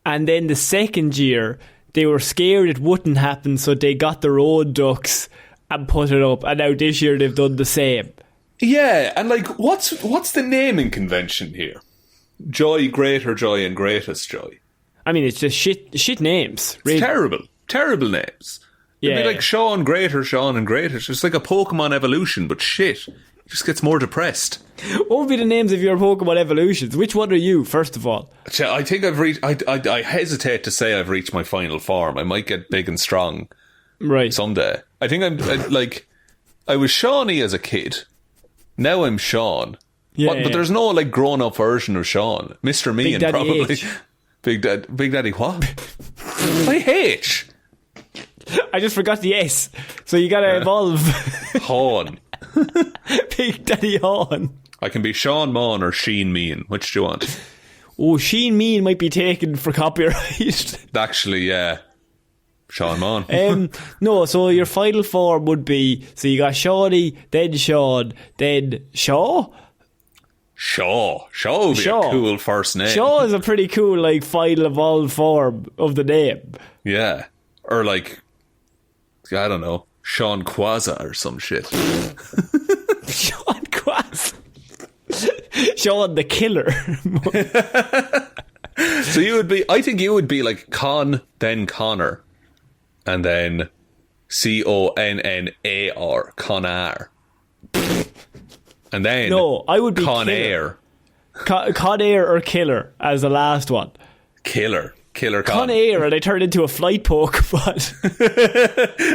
Speaker 1: and then the second year, they were scared it wouldn't happen, so they got their own ducks and put it up, and now this year they've done the same.
Speaker 2: Yeah, and, like, what's the naming convention here? Joy, Greater Joy, and Greatest Joy.
Speaker 1: I mean, it's just shit names. Really.
Speaker 2: It's terrible names. It'd be like Shaun Greater, Shaun and Greater. It's just like a Pokemon evolution, but shit. It just gets more depressed.
Speaker 1: What would be the names of your Pokemon evolutions? Which one are you, first of all?
Speaker 2: I think I've reached... I hesitate to say I've reached my final form. I might get big and strong someday. I think I was Shawnee as a kid. Now I'm Shaun. But there's no like grown-up version of Shaun. Mr. Mean, probably. H. Big Daddy what? Why H?
Speaker 1: I just forgot the S. So you gotta evolve.
Speaker 2: Hawn.
Speaker 1: Big Daddy Hawn.
Speaker 2: I can be Sean Mon or Sheen Mean. Which do you want?
Speaker 1: Oh, Sheen Mean might be taken for copyright.
Speaker 2: Actually, yeah. Sean Mon.
Speaker 1: No, so your final form would be, so you got Shawnee, then Shaun, then Shaw?
Speaker 2: Shaw would be a cool first name.
Speaker 1: Shaw is a pretty cool, like, final evolved form of the name.
Speaker 2: Yeah. Or like, I don't know, Sean Quazza or some shit.
Speaker 1: Sean Quazza. Sean the Killer.
Speaker 2: So I think you would be like Con, then Connor, and then Connar, Connar. And then
Speaker 1: no, I would be
Speaker 2: Con Air.
Speaker 1: Con Air or Killer as the last one.
Speaker 2: Killer
Speaker 1: Con Air, and I turned into a flight Pokemon.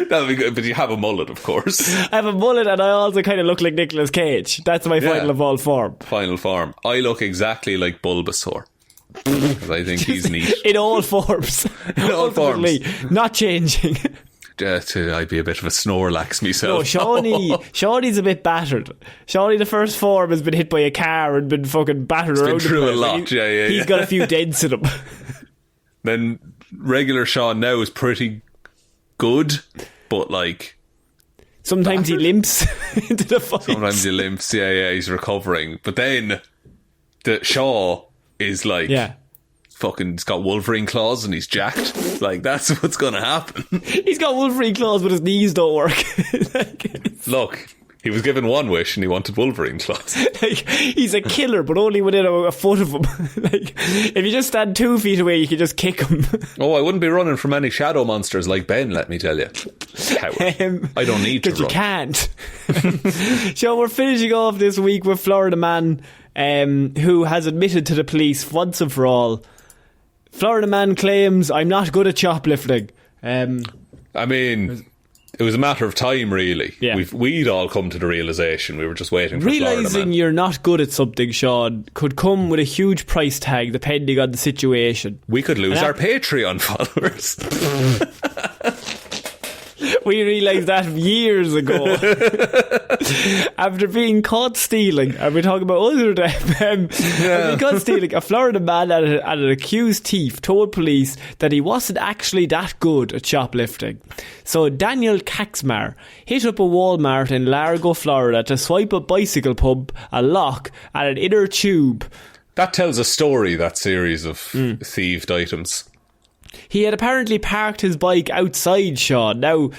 Speaker 2: That would be good, but you have a mullet, of course.
Speaker 1: I have a mullet, and I also kind of look like Nicolas Cage. That's my final evolved form.
Speaker 2: Final form. I look exactly like Bulbasaur. Because I think he's neat.
Speaker 1: In all forms.
Speaker 2: In all forms.
Speaker 1: Not changing.
Speaker 2: I'd be a bit of a Snorlax myself.
Speaker 1: No, Shawnee's a bit battered. Shawnee, the first form, has been hit by a car and been fucking battered around.
Speaker 2: Been through a lot,
Speaker 1: He's got a few dents in him.
Speaker 2: Then regular Shaun now is pretty good, but like...
Speaker 1: Sometimes he limps into the fight.
Speaker 2: Sometimes he limps, yeah, he's recovering. But then the Shaw is like... Yeah. Fucking, he's got Wolverine claws and he's jacked. Like, that's what's going to happen. He's
Speaker 1: got Wolverine claws, but his knees don't work.
Speaker 2: Look, he was given one wish and he wanted Wolverine claws.
Speaker 1: Like, he's a killer, but only within a foot of him. Like, if you just stand 2 feet away, you can just kick him.
Speaker 2: Oh, I wouldn't be running from any shadow monsters like Ben, let me tell you. I don't need to run.
Speaker 1: But you can't. So we're finishing off this week with Florida man who has admitted to the police once and for all. Florida man claims, I'm not good at shoplifting.
Speaker 2: I mean, it was a matter of time, really. Yeah. We'd all come to the realisation. We were just waiting for Florida man.
Speaker 1: Realising you're not good at something, Shaun, could come with a huge price tag depending on the situation.
Speaker 2: We could lose our Patreon followers.
Speaker 1: We realised that years ago. After being caught stealing, and we're talking about other them, after being caught stealing, a Florida man and an accused thief told police that he wasn't actually that good at shoplifting. So Daniel Kaczmar hit up a Walmart in Largo, Florida to swipe a bicycle pump, a lock, and an inner tube.
Speaker 2: That tells a story, that series of thieved items.
Speaker 1: He had apparently parked his bike outside, Shaun. Now,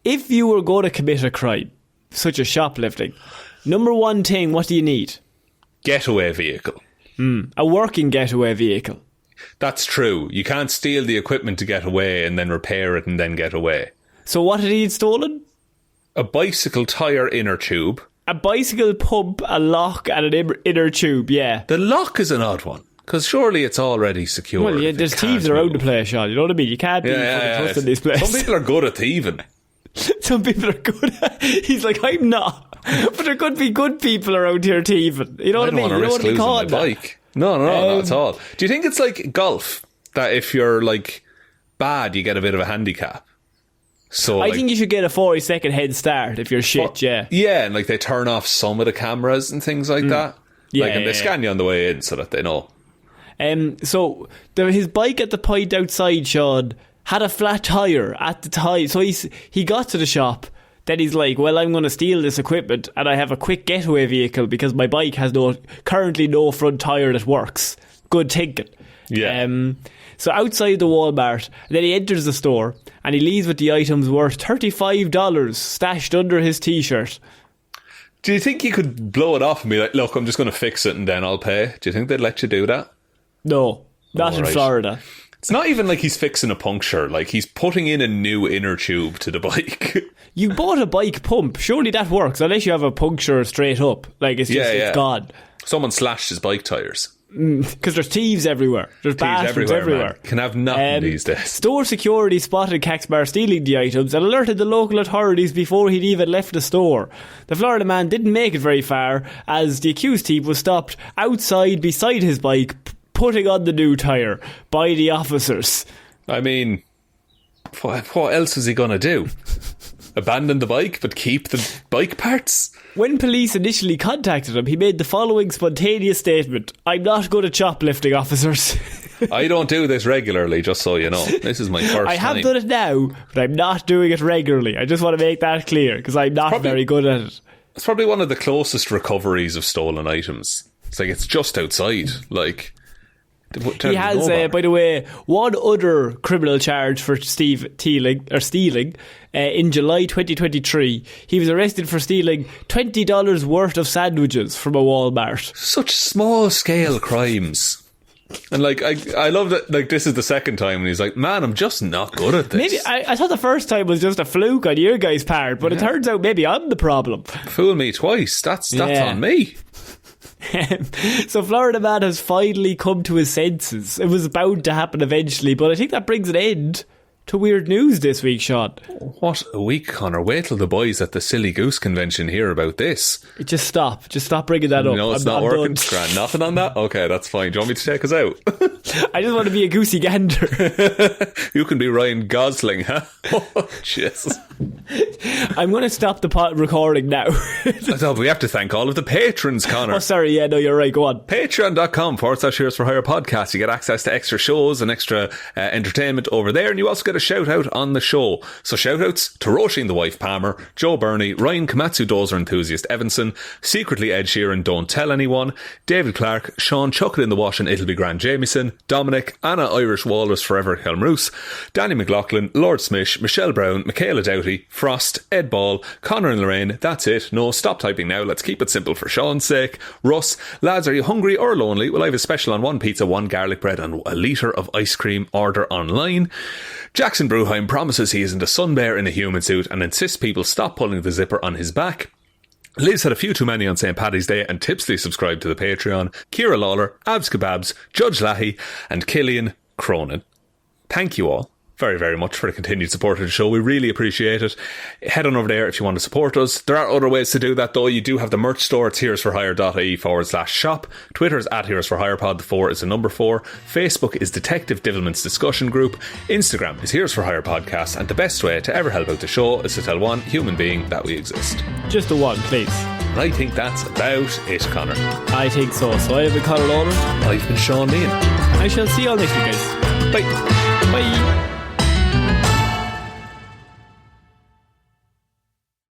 Speaker 1: if you were going to commit a crime, such as shoplifting, number one thing, what do you need?
Speaker 2: Getaway vehicle.
Speaker 1: A working getaway vehicle.
Speaker 2: That's true. You can't steal the equipment to get away and then repair it and then get away.
Speaker 1: So what had he stolen?
Speaker 2: A bicycle tyre inner tube.
Speaker 1: A bicycle pump, a lock, and an inner tube, yeah.
Speaker 2: The lock is an odd one. Because surely it's already secure.
Speaker 1: Well, yeah, there's thieves around the place, Shaun. You know what I mean? You can't be trusting this place.
Speaker 2: Some people are good at thieving.
Speaker 1: Some people are good at... He's like, I'm not. But there could be good people around here thieving. You know what I mean?
Speaker 2: I don't want to risk losing my bike. No, not at all. Do you think it's like golf? That if you're like bad, you get a bit of a handicap? So
Speaker 1: I think you should get a 40-second head start if you're shit, yeah.
Speaker 2: Yeah, and like they turn off some of the cameras and things like that. Yeah, and they scan you on the way in so that they know.
Speaker 1: So his bike at the point outside, Shaun, had a flat tyre at the time. So he got to the shop. Then he's like, well, I'm going to steal this equipment and I have a quick getaway vehicle because my bike has currently no front tyre that works. Good thinking.
Speaker 2: Yeah.
Speaker 1: So outside the Walmart, then he enters the store and he leaves with the items worth $35 stashed under his t-shirt.
Speaker 2: Do you think you could blow it off and be like, look, I'm just going to fix it and then I'll pay? Do you think they'd let you do that?
Speaker 1: No, not in Florida.
Speaker 2: It's not even like he's fixing a puncture. Like, he's putting in a new inner tube to the bike.
Speaker 1: You bought a bike pump. Surely that works, unless you have a puncture straight up. Like, it's just, it's gone.
Speaker 2: Someone slashed his bike tyres.
Speaker 1: Because there's thieves everywhere. There's bastards everywhere.
Speaker 2: Can have nothing these days.
Speaker 1: Store security spotted Caxbar stealing the items and alerted the local authorities before he'd even left the store. The Florida man didn't make it very far, as the accused thief was stopped outside beside his bike, putting on the new tyre by the officers.
Speaker 2: I mean, what else was he going to do? Abandon the bike but keep the bike parts?
Speaker 1: When police initially contacted him, he made the following spontaneous statement: "I'm not good at shoplifting, officers."
Speaker 2: I don't do this regularly, just so you know. This is my first time.
Speaker 1: I have done it now, but I'm not doing it regularly. I just want to make that clear, because I'm not very good at it.
Speaker 2: It's probably one of the closest recoveries of stolen items. It's like, it's just outside. Like,
Speaker 1: he has, by the way, one other criminal charge for stealing. In July 2023, he was arrested for stealing $20 worth of sandwiches from a Walmart.
Speaker 2: Such small scale crimes. And like, I love that. Like, this is the second time, and he's like, "Man, I'm just not good at this."
Speaker 1: Maybe I thought the first time was just a fluke on your guys' part, but it turns out maybe I'm the problem.
Speaker 2: Fool me twice. That's on me.
Speaker 1: So Florida man has finally come to his senses. It was bound to happen eventually, but I think that brings an end to weird news this week, Sean.
Speaker 2: What a week, Connor. Wait till the boys at the Silly Goose convention hear about this.
Speaker 1: Just stop bringing that up.
Speaker 2: No, it's not working. Grand. Nothing on that? Okay, that's fine. Do you want me to take us out?
Speaker 1: I just want to be a goosey gander.
Speaker 2: You can be Ryan Gosling, huh? Oh, jeez.
Speaker 1: I'm going to stop the recording now.
Speaker 2: So we have to thank all of the patrons, Connor.
Speaker 1: Oh, sorry. Yeah, no, you're right. Go on.
Speaker 2: Patreon.com/Heroes for Hire podcast. You get access to extra shows and extra entertainment over there, and you also get a shout out on the show. So shout outs to Róisín the Wife Palmer, Joe Burney, Ryan Komatsu, Dozer Enthusiast, Evanson, secretly Ed Sheeran, Don't Tell Anyone, David Clarke, Shaun Chuck in the Wash and It'll Be Grand, Jamieson, Dominic, Anna Irish Walrus Forever, Hjelmroos, Danny McLaughlin, Lordsmish, Michelle Browne, Michaela Doughty, Frost, Ed Ball, Conor and Lorraine. That's it. No, stop typing now. Let's keep it simple for Sean's sake. Russ, lads, are you hungry or lonely? Well, I have a special on one pizza, one garlic bread and a litre of ice cream. Order online. Jackson Brueheim promises he isn't a sun bear in a human suit and insists people stop pulling the zipper on his back. Liz had a few too many on St. Paddy's Day and tipsily subscribed to the Patreon. Ciara Lawler, Abs Kebabs, Judge Lahey and Killian Cronin. Thank you all very, very much for the continued support of the show. We really appreciate it. Head on over there if you want to support us. There are other ways to do that, though. You do have the merch store. It's heroesforhire.ie/shop. Twitter is @heroesforhirepod. The 4 is the number 4. Facebook is Detective Divilment's discussion group. Instagram is Heroes for Hire podcast. And the best way to ever help out the show is to tell one human being that we exist.
Speaker 1: Just the one, please.
Speaker 2: And I think that's about it, Connor.
Speaker 1: I think so. So I have been Conor Lawler.
Speaker 2: I've been Sean Meehan.
Speaker 1: I shall see you all next week, guys.
Speaker 2: Bye.
Speaker 1: Bye.